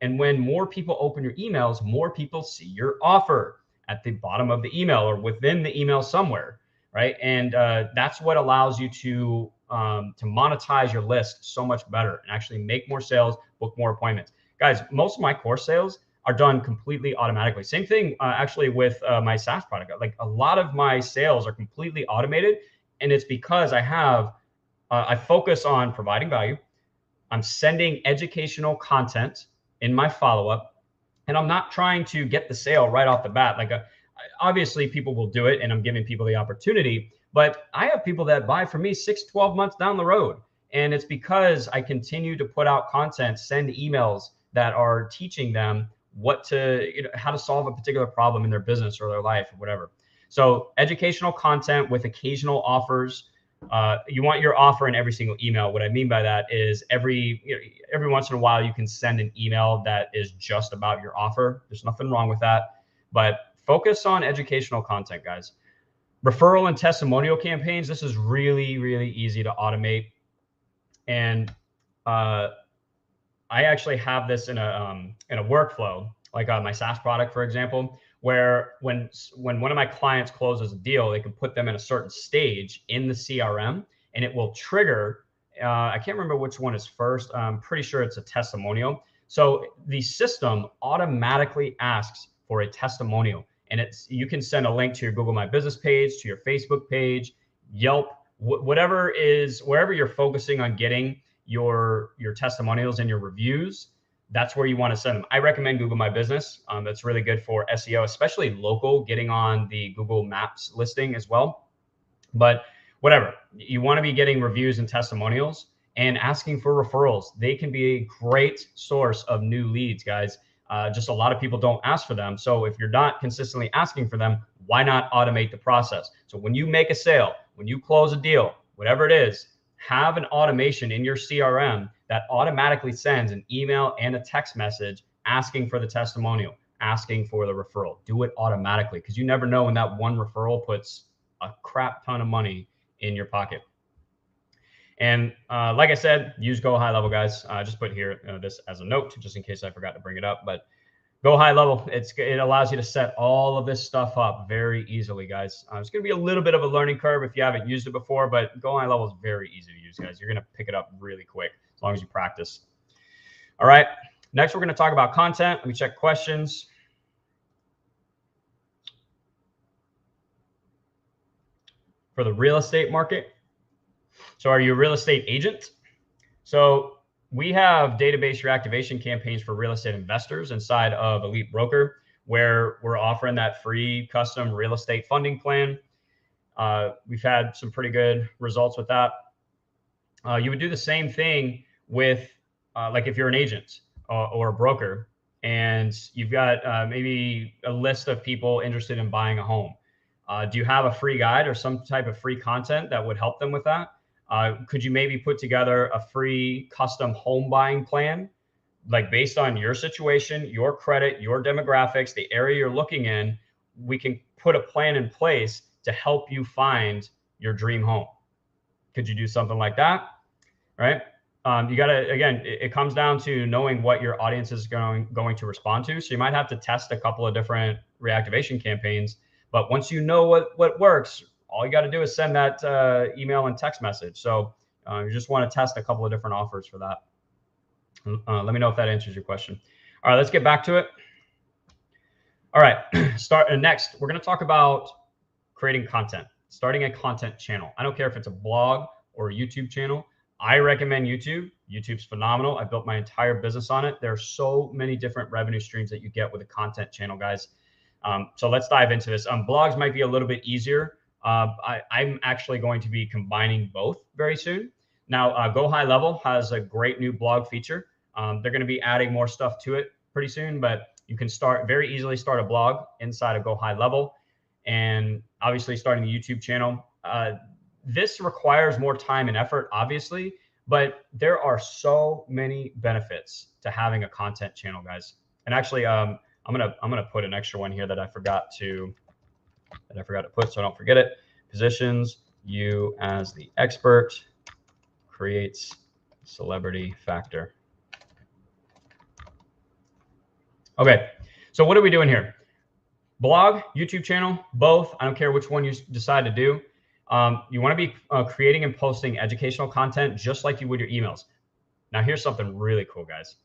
And when more people open your emails, more people see your offer at the bottom of the email or within the email somewhere, right? And that's what allows you to monetize your list so much better and actually make more sales, book more appointments. Guys, most of my course sales are done completely automatically. Same thing actually with my SaaS product. Like a lot of my sales are completely automated, and it's because I focus on providing value. I'm sending educational content in my follow-up, and I'm not trying to get the sale right off the bat. Obviously people will do it, and I'm giving people the opportunity, but I have people that buy from me 6-12 months down the road. And it's because I continue to put out content, send emails that are teaching them how to solve a particular problem in their business or their life or whatever. So educational content with occasional offers. You want your offer in every single email. What I mean by that is every once in a while, you can send an email that is just about your offer. There's nothing wrong with that, but focus on educational content, guys. Referral and testimonial campaigns. This is really, really easy to automate. And I actually have this in a workflow, like my SaaS product, for example, where when one of my clients closes a deal, they can put them in a certain stage in the CRM, and it will trigger. I can't remember which one is first. I'm pretty sure it's a testimonial. So the system automatically asks for a testimonial, and you can send a link to your Google My Business page, to your Facebook page, Yelp, wherever you're focusing on getting your testimonials and your reviews. That's where you want to send them. I recommend Google My Business. That's really good for SEO, especially local, getting on the Google Maps listing as well. But whatever, you want to be getting reviews and testimonials and asking for referrals. They can be a great source of new leads, guys. Just a lot of people don't ask for them. So if you're not consistently asking for them, why not automate the process? So when you make a sale, when you close a deal, whatever it is, have an automation in your CRM that automatically sends an email and a text message asking for the testimonial, asking for the referral. Do it automatically, because you never know when that one referral puts a crap ton of money in your pocket. And like I said, use GoHighLevel, guys. I just put here this as a note, just in case I forgot to bring it up. But GoHighLevel, it allows you to set all of this stuff up very easily, guys. It's going to be a little bit of a learning curve if you haven't used it before, but GoHighLevel is very easy to use, guys. You're going to pick it up really quick as long as you practice. All right. Next, we're going to talk about content. Let me check questions. For the real estate market. So are you a real estate agent? So we have database reactivation campaigns for real estate investors inside of Elite Broker, where we're offering that free custom real estate funding plan. We've had some pretty good results with that. You would do the same thing with, like if you're an agent or a broker, and you've got maybe a list of people interested in buying a home. Do you have a free guide or some type of free content that would help them with that? Could you maybe put together a free custom home buying plan, like based on your situation, your credit, your demographics, the area you're looking in? We can put a plan in place to help you find your dream home. Could you do something like that? Right? You got to, again, it comes down to knowing what your audience is going to respond to. So you might have to test a couple of different reactivation campaigns, but once you know what works, all you got to do is send that email and text message. So you just want to test a couple of different offers for that. Let me know if that answers your question. All right, let's get back to it. All right, next, we're going to talk about creating content, starting a content channel. I don't care if it's a blog or a YouTube channel. I recommend YouTube. YouTube's phenomenal. I built my entire business on it. There are so many different revenue streams that you get with a content channel, guys. So let's dive into this. Blogs might be a little bit easier. I'm actually going to be combining both very soon. Now, GoHighLevel has a great new blog feature. They're going to be adding more stuff to it pretty soon, but you can very easily start a blog inside of GoHighLevel, and obviously starting a YouTube channel. This requires more time and effort, obviously, but there are so many benefits to having a content channel, guys. And actually, I'm gonna put an extra one here that I forgot to put, so I don't forget it. Positions you as the expert, creates celebrity factor. Okay, so what are we doing here? Blog, YouTube channel, both. I don't care which one you decide to do. You want to be creating and posting educational content just like you would your emails. Now, here's something really cool, guys.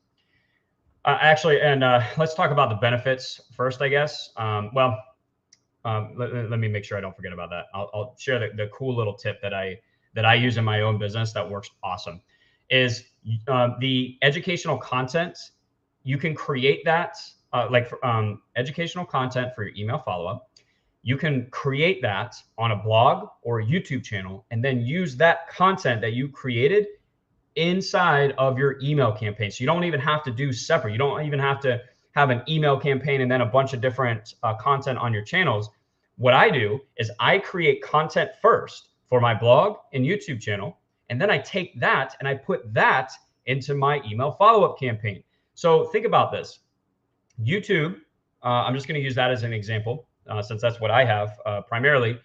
Let's talk about the benefits first, I guess. Let me make sure I don't forget about that. I'll share the cool little tip that I use in my own business that works awesome. Is the educational content. You can create that educational content for your email follow-up. You can create that on a blog or a YouTube channel, and then use that content that you created inside of your email campaign. So you don't even have to do separate. You don't even have to have an email campaign and then a bunch of different content on your channels. What I do is I create content first for my blog and YouTube channel, and then I take that and I put that into my email follow-up campaign. So think about this. YouTube, I'm just going to use that as an example, since that's what I have primarily.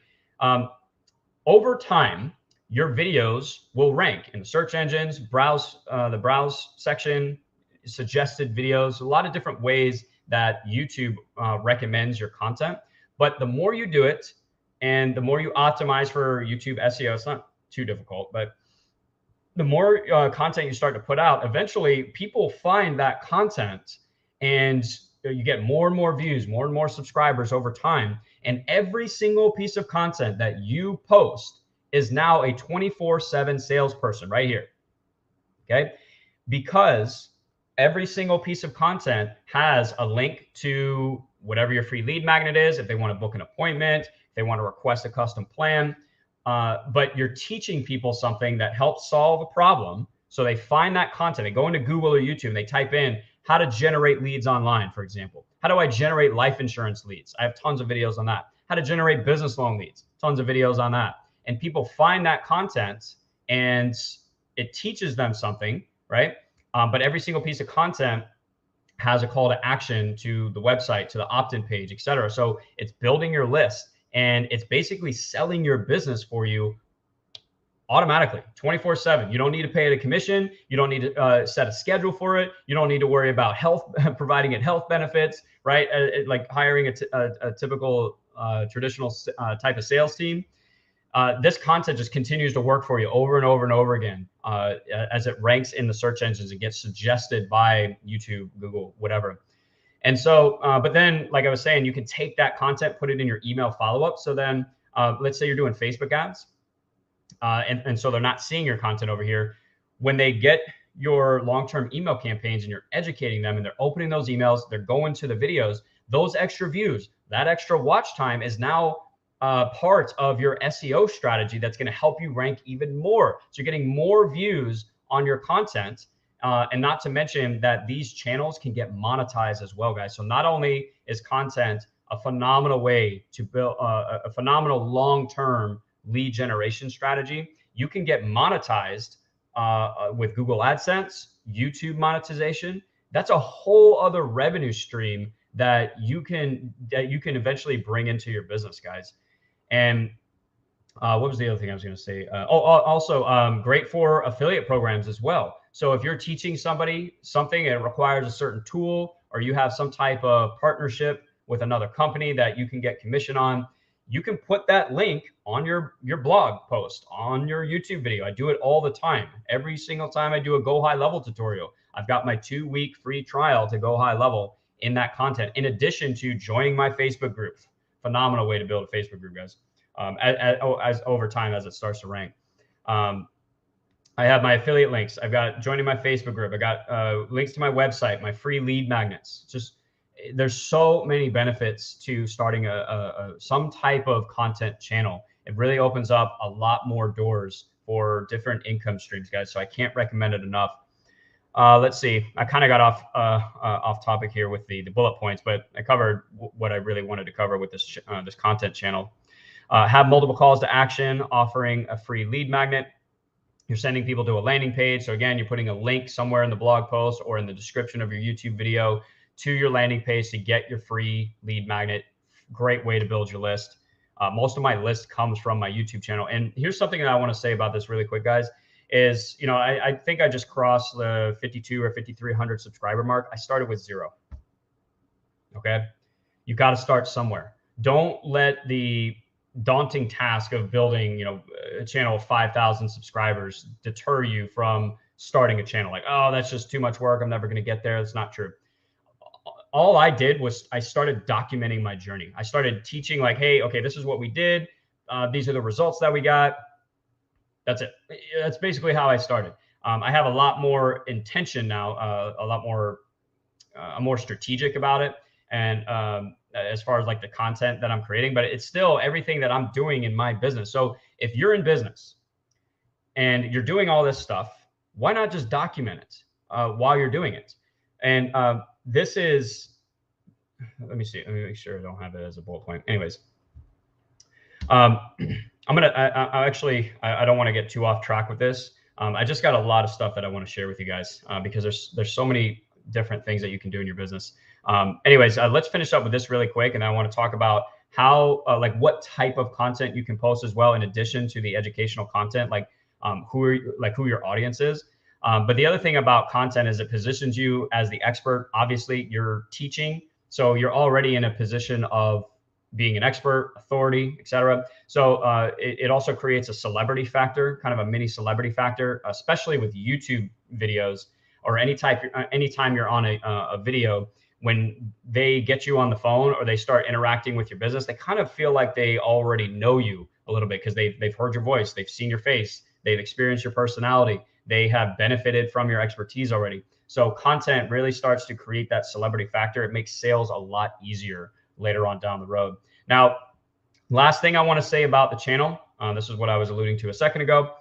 Over time, your videos will rank in the search engines, the browse section, suggested videos, a lot of different ways that YouTube recommends your content. But the more you do it and the more you optimize for YouTube SEO, it's not too difficult, but the more content you start to put out, eventually people find that content and you get more and more views, more and more subscribers over time. And every single piece of content that you post is now a 24/7 salesperson right here. Okay. Because every single piece of content has a link to whatever your free lead magnet is, if they want to book an appointment, if they want to request a custom plan. But you're teaching people something that helps solve a problem. So they find that content, they go into Google or YouTube and they type in how to generate leads online, for example. How do I generate life insurance leads? I have tons of videos on that. How to generate business loan leads, tons of videos on that. And people find that content and it teaches them something, right? But every single piece of content has a call to action to the website, to the opt-in page, etc. So it's building your list and it's basically selling your business for you automatically 24/7. You don't need to pay it a commission. You don't need to set a schedule for it. You don't need to worry about health, providing it health benefits, right? Like hiring a typical traditional type of sales team. This content just continues to work for you over and over and over again as it ranks in the search engines. It gets suggested by YouTube, Google, whatever. And so, but then, like I was saying, you can take that content, put it in your email follow-up. So then let's say you're doing Facebook ads. And so they're not seeing your content over here. When they get your long-term email campaigns and you're educating them and they're opening those emails, they're going to the videos, those extra views, that extra watch time is now part of your SEO strategy that's going to help you rank even more. So you're getting more views on your content. And not to mention that these channels can get monetized as well, guys. So not only is content a phenomenal way to build a phenomenal long-term lead generation strategy, you can get monetized with Google AdSense, YouTube monetization. That's a whole other revenue stream that you can eventually bring into your business, guys. And what was the other thing I was going to say? Also great for affiliate programs as well. So if you're teaching somebody something and it requires a certain tool, or you have some type of partnership with another company that you can get commission on, you can put that link on your blog post, on your YouTube video. I do it all the time. Every single time I do a GoHighLevel tutorial, I've got my 2-week free trial to GoHighLevel in that content, in addition to joining my Facebook group. Phenomenal way to build a Facebook group, guys, as over time as it starts to rank. I have my affiliate links. I've got joining my Facebook group. I got links to my website, my free lead magnets. Just there's so many benefits to starting some type of content channel. It really opens up a lot more doors for different income streams, guys. So I can't recommend it enough. Let's see. I kind of got off topic here with the bullet points, but I covered what I really wanted to cover with this this content channel. Have multiple calls to action, offering a free lead magnet. You're sending people to a landing page. So again, you're putting a link somewhere in the blog post or in the description of your YouTube video to your landing page to get your free lead magnet. Great way to build your list. Most of my list comes from my YouTube channel. And here's something that I want to say about this really quick, guys, is, you know, I think I just crossed the 52 or 5,300 subscriber mark. I started with 0. Okay. You got to start somewhere. Don't let the daunting task of building, you know, a channel of 5,000 subscribers deter you from starting a channel. Like, oh, that's just too much work. I'm never going to get there. That's not true. All I did was I started documenting my journey. I started teaching like, hey, okay, this is what we did. These are the results that we got. That's it. That's basically how I started. I have a lot more intention now, I'm more strategic about it. And as far as like the content that I'm creating, but it's still everything that I'm doing in my business. So if you're in business and you're doing all this stuff, why not just document it while you're doing it? And this is, let me see, let me make sure I don't have it as a bullet point. Anyways, I don't want to get too off track with this. I just got a lot of stuff that I want to share with you guys because there's so many different things that you can do in your business. Anyways, let's finish up with this really quick. And I want to talk about how, like what type of content you can post as well, in addition to the educational content, like who your audience is. But the other thing about content is it positions you as the expert. Obviously you're teaching, so you're already in a position of being an expert, authority, etc. So it also creates a celebrity factor, kind of a mini celebrity factor, especially with YouTube videos or anytime you're on a video. When they get you on the phone or they start interacting with your business, they kind of feel like they already know you a little bit because they've heard your voice, they've seen your face, they've experienced your personality, they have benefited from your expertise already. So content really starts to create that celebrity factor. It makes sales a lot easier later on down the road. Now, last thing I want to say about the channel, this is what I was alluding to a second ago,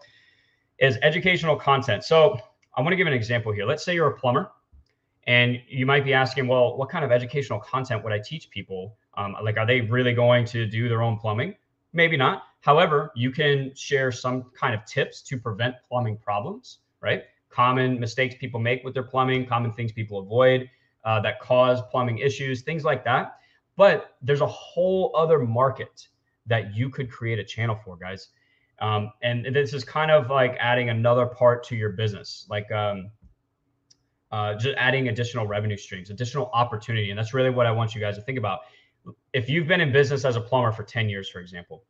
is educational content. So I want to give an example here. Let's say you're a plumber. And you might be asking, well, what kind of educational content would I teach people? Like, are they really going to do their own plumbing? Maybe not. However, you can share some kind of tips to prevent plumbing problems, right? Common mistakes people make with their plumbing, common things people avoid that cause plumbing issues, things like that. But there's a whole other market that you could create a channel for, guys. And this is kind of like adding another part to your business, like just adding additional revenue streams, additional opportunity. And that's really what I want you guys to think about. If you've been in business as a plumber for 10 years, for example,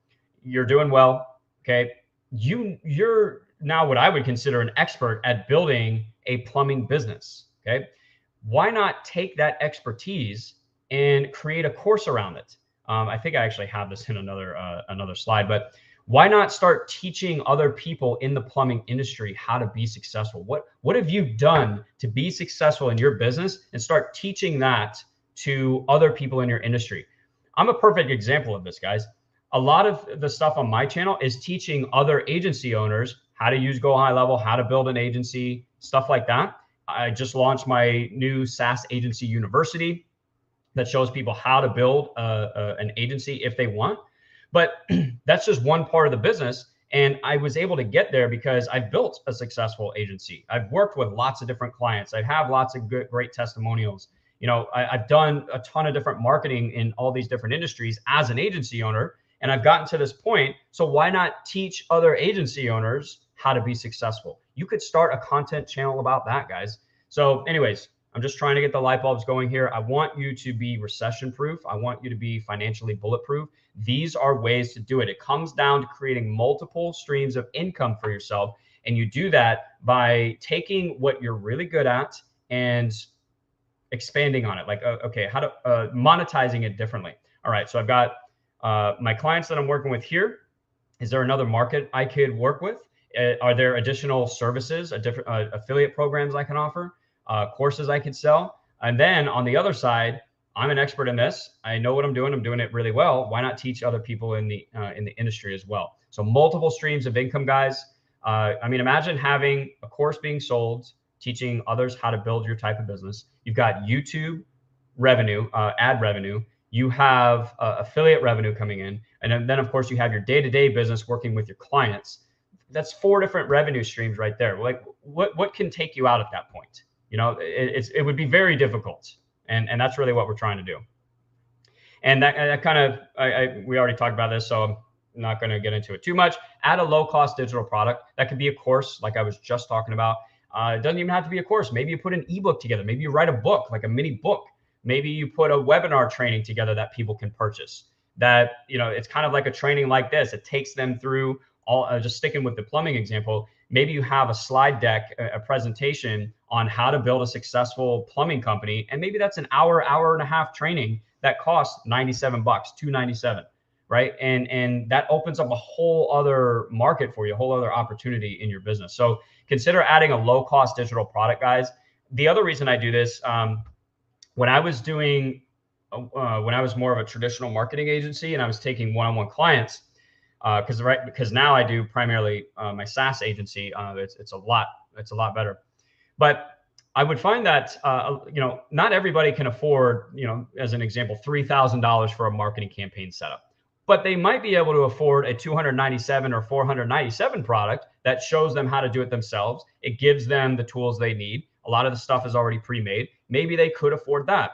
you're doing well, okay? You're now what I would consider an expert at building a plumbing business, okay? Why not take that expertise and create a course around it? I think I actually have this in another slide, but why not start teaching other people in the plumbing industry how to be successful? What have you done to be successful in your business, and start teaching that to other people in your industry? I'm a perfect example of this, guys. A lot of the stuff on my channel is teaching other agency owners how to use GoHighLevel, how to build an agency, stuff like that. I just launched my new SaaS agency university that shows people how to build an agency if they want. But that's just one part of the business. And I was able to get there because I've built a successful agency. I've worked with lots of different clients. I have lots of great testimonials. You know, I've done a ton of different marketing in all these different industries as an agency owner, and I've gotten to this point. So why not teach other agency owners how to be successful? You could start a content channel about that, guys. So anyways, I'm just trying to get the light bulbs going here. I want you to be recession-proof. I want you to be financially bulletproof. These are ways to do it. It comes down to creating multiple streams of income for yourself. And you do that by taking what you're really good at and expanding on it. Like, okay, how to monetizing it differently. All right, so I've got my clients that I'm working with here. Is there another market I could work with? Are there additional services, different affiliate programs I can offer, courses I can sell? And then on the other side, I'm an expert in this. I know what I'm doing. I'm doing it really well. Why not teach other people in the industry as well? So multiple streams of income, guys. I mean, imagine having a course being sold, teaching others how to build your type of business. You've got YouTube revenue, ad revenue. You have affiliate revenue coming in. And then, of course, you have your day-to-day business working with your clients. That's 4 different revenue streams right there. Like, what can take you out at that point? You know, it would be very difficult. And that's really what we're trying to do. And that kind of, we already talked about this, so I'm not going to get into it too much. Add a low-cost digital product. That could be a course, like I was just talking about. It doesn't even have to be a course. Maybe you put an ebook together. Maybe you write a book, like a mini book. Maybe you put a webinar training together that people can purchase. That, you know, it's kind of like a training like this. It takes them through all, just sticking with the plumbing example. Maybe you have a slide deck, a presentation on how to build a successful plumbing company. And maybe that's an hour and a half training that costs $97, $297, right? And that opens up a whole other market for you, a whole other opportunity in your business. So consider adding a low cost digital product, guys. The other reason I do this, when I was doing, when I was more of a traditional marketing agency and I was taking one-on-one clients, because now I do primarily my SaaS agency. It's a lot better. But I would find that you know, not everybody can afford, you know, as an example, $3,000 for a marketing campaign setup, but they might be able to afford a $297 or $497 product that shows them how to do it themselves. It gives them the tools they need. A lot of the stuff is already pre-made. Maybe they could afford that.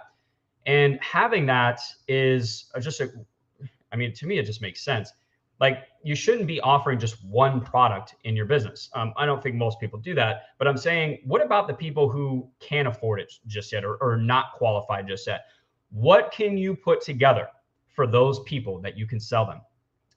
And having that is just I mean, to me, it just makes sense. Like, you shouldn't be offering just one product in your business. I don't think most people do that, but I'm saying, what about the people who can't afford it just yet, or not qualified just yet? What can you put together for those people that you can sell them?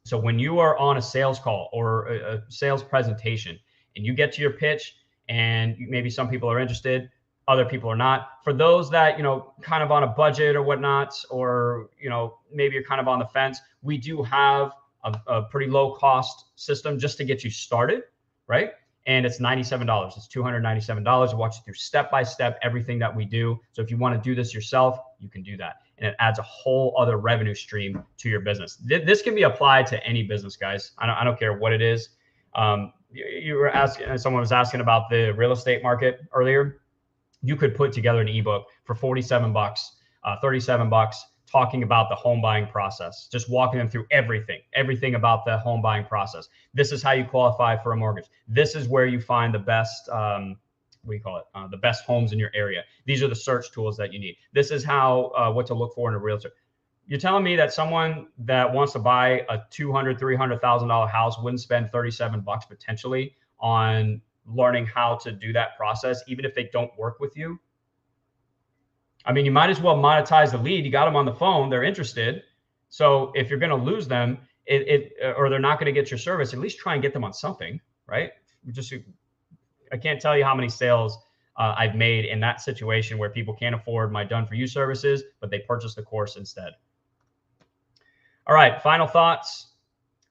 So when you are on a sales call or a sales presentation and you get to your pitch and maybe some people are interested, other people are not. For those that, you know, kind of on a budget or whatnot, or, you know, maybe you're kind of on the fence, we do have a pretty low cost system just to get you started, right? And it's $97. It's $297. I'll walk you through step by step everything that we do. So if you want to do this yourself, you can do that. And it adds a whole other revenue stream to your business. This can be applied to any business, guys. I don't care what it is. You were asking, someone was asking about the real estate market earlier. You could put together an ebook for $47, $37, talking about the home buying process, just walking them through everything about the home buying process. This is how you qualify for a mortgage. This is where you find the best, what do you call it? The best homes in your area. These are the search tools that you need. This is how, what to look for in a realtor. You're telling me that someone that wants to buy a $200,000, $300,000 house wouldn't spend $37 potentially on learning how to do that process, even if they don't work with you? I mean, you might as well monetize the lead. You got them on the phone. They're interested. So if you're going to lose them, or they're not going to get your service, at least try and get them on something, right? I can't tell you how many sales I've made in that situation where people can't afford my done for you services, but they purchase the course instead. All right, final thoughts,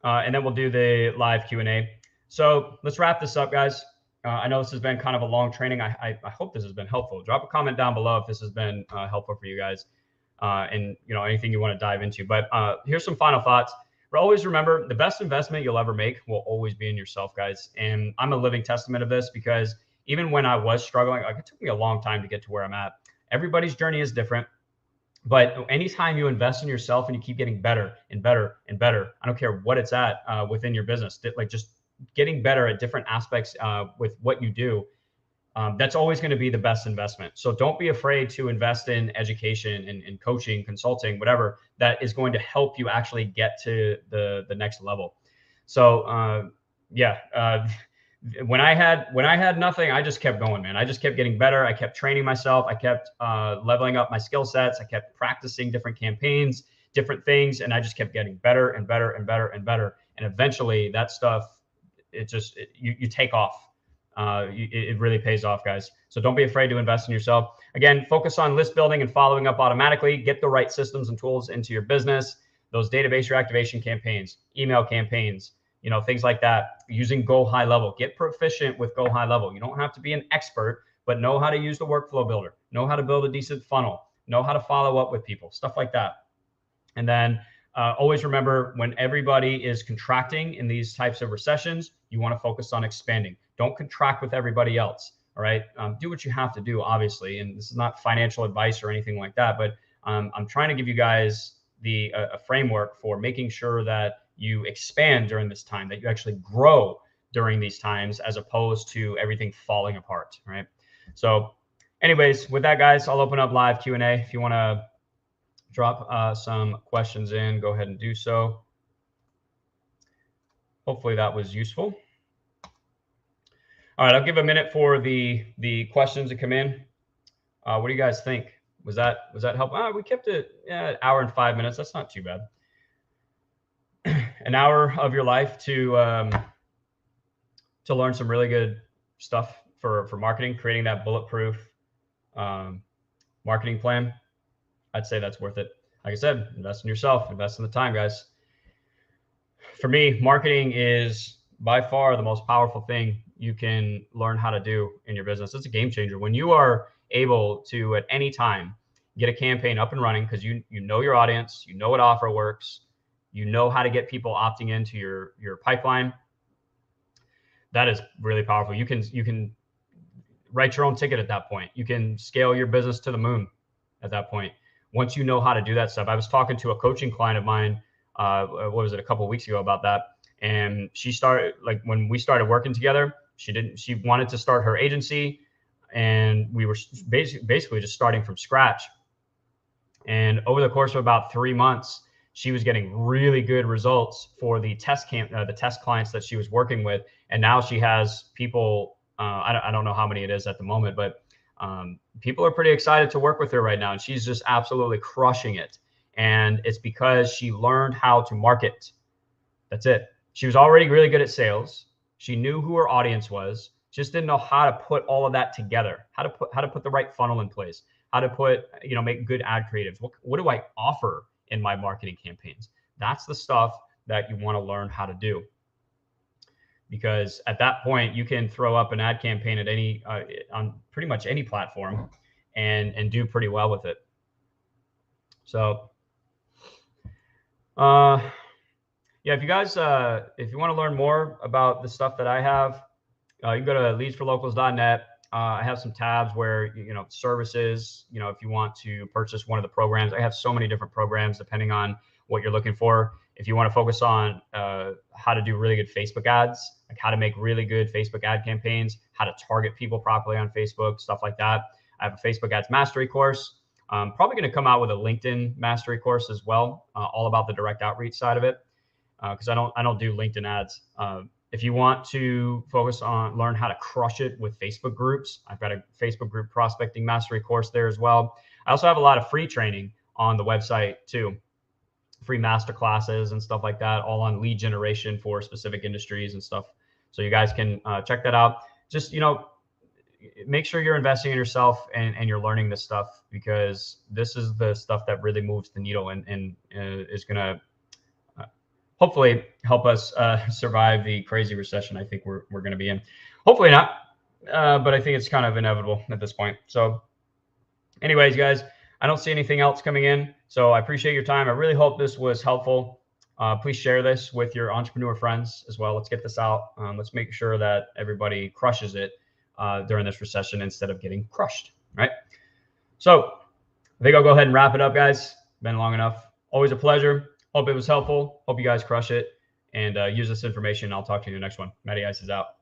and then we'll do the live Q&A. So let's wrap this up, guys. I know this has been kind of a long training. I hope this has been helpful. Drop a comment down below if this has been helpful for you guys, and you know, anything you want to dive into. But here's some final thoughts. But always remember, the best investment you'll ever make will always be in yourself, guys. And I'm a living testament of this, because even when I was struggling, like, it took me a long time to get to where I'm at. Everybody's journey is different. But anytime you invest in yourself and you keep getting better and better and better, I don't care what it's at within your business, like just getting better at different aspects with what you do, that's always going to be the best investment. So don't be afraid to invest in education and coaching, consulting, whatever that is going to help you actually get to the next level. So when I had nothing, I just kept going, man. I just kept getting better. I kept training myself. I kept leveling up my skill sets. I kept practicing different campaigns, different things, and I just kept getting better and better and better and better. And eventually that stuff, you take off. It really pays off, guys. So don't be afraid to invest in yourself. Again, focus on list building and following up automatically. Get the right systems and tools into your business. Those database reactivation campaigns, email campaigns, you know, things like that. Using GoHighLevel, get proficient with GoHighLevel. You don't have to be an expert, but know how to use the workflow builder, know how to build a decent funnel, know how to follow up with people, stuff like that. And then always remember, when everybody is contracting in these types of recessions, you want to focus on expanding. Don't contract with everybody else. All right. Do what you have to do, obviously. And this is not financial advice or anything like that, but I'm trying to give you guys a framework for making sure that you expand during this time, that you actually grow during these times, as opposed to everything falling apart. Right. So anyways, with that, guys, I'll open up live Q&A. If you want to drop some questions in, go ahead and do so. Hopefully that was useful. All right, I'll give a minute for the questions to come in. What do you guys think? Was that helpful? We kept it an hour and 5 minutes. That's not too bad. An hour of your life to learn some really good stuff for marketing, creating that bulletproof marketing plan. I'd say that's worth it. Like I said, invest in yourself, invest in the time, guys. For me, marketing is by far the most powerful thing you can learn how to do in your business. It's a game changer. When you are able to, at any time, get a campaign up and running, because you know your audience, you know what offer works, you know how to get people opting into your pipeline, that is really powerful. You can write your own ticket at that point. You can scale your business to the moon at that point. Once you know how to do that stuff. I was talking to a coaching client of mine, what was it, a couple of weeks ago about that. And she started, like, when we started working together, she wanted to start her agency, and we were basically just starting from scratch. And over the course of about 3 months, she was getting really good results for the test clients that she was working with. And now she has people, I don't know how many it is at the moment, but people are pretty excited to work with her right now. And she's just absolutely crushing it. And it's because she learned how to market. That's it. She was already really good at sales. She knew who her audience was, just didn't know how to put all of that together, how to put the right funnel in place, how to make good ad creatives. What do I offer in my marketing campaigns? That's the stuff that you want to learn how to do. Because at that point, you can throw up an ad campaign at on pretty much any platform and do pretty well with it. So, yeah, if you guys, if you want to learn more about the stuff that I have, you can go to leadsforlocals.net. I have some tabs where, services, if you want to purchase one of the programs. I have so many different programs depending on what you're looking for. If you want to focus on how to do really good Facebook ads, like how to make really good Facebook ad campaigns, how to target people properly on Facebook, stuff like that. I have a Facebook ads mastery course. I'm probably going to come out with a LinkedIn mastery course as well, all about the direct outreach side of it, because I don't do LinkedIn ads. If you want to learn how to crush it with Facebook groups, I've got a Facebook group prospecting mastery course there as well. I also have a lot of free training on the website too, free master classes and stuff like that, all on lead generation for specific industries and stuff. So you guys can check that out. Just, make sure you're investing in yourself and you're learning this stuff, because this is the stuff that really moves the needle and is going to hopefully help us survive the crazy recession I think we're going to be in. Hopefully not, but I think it's kind of inevitable at this point. So anyways, guys, I don't see anything else coming in. So I appreciate your time. I really hope this was helpful. Please share this with your entrepreneur friends as well. Let's get this out. Let's make sure that everybody crushes it during this recession instead of getting crushed, right? So I think I'll go ahead and wrap it up, guys. Been long enough. Always a pleasure. Hope it was helpful. Hope you guys crush it and use this information. I'll talk to you in the next one. Matty Ice is out.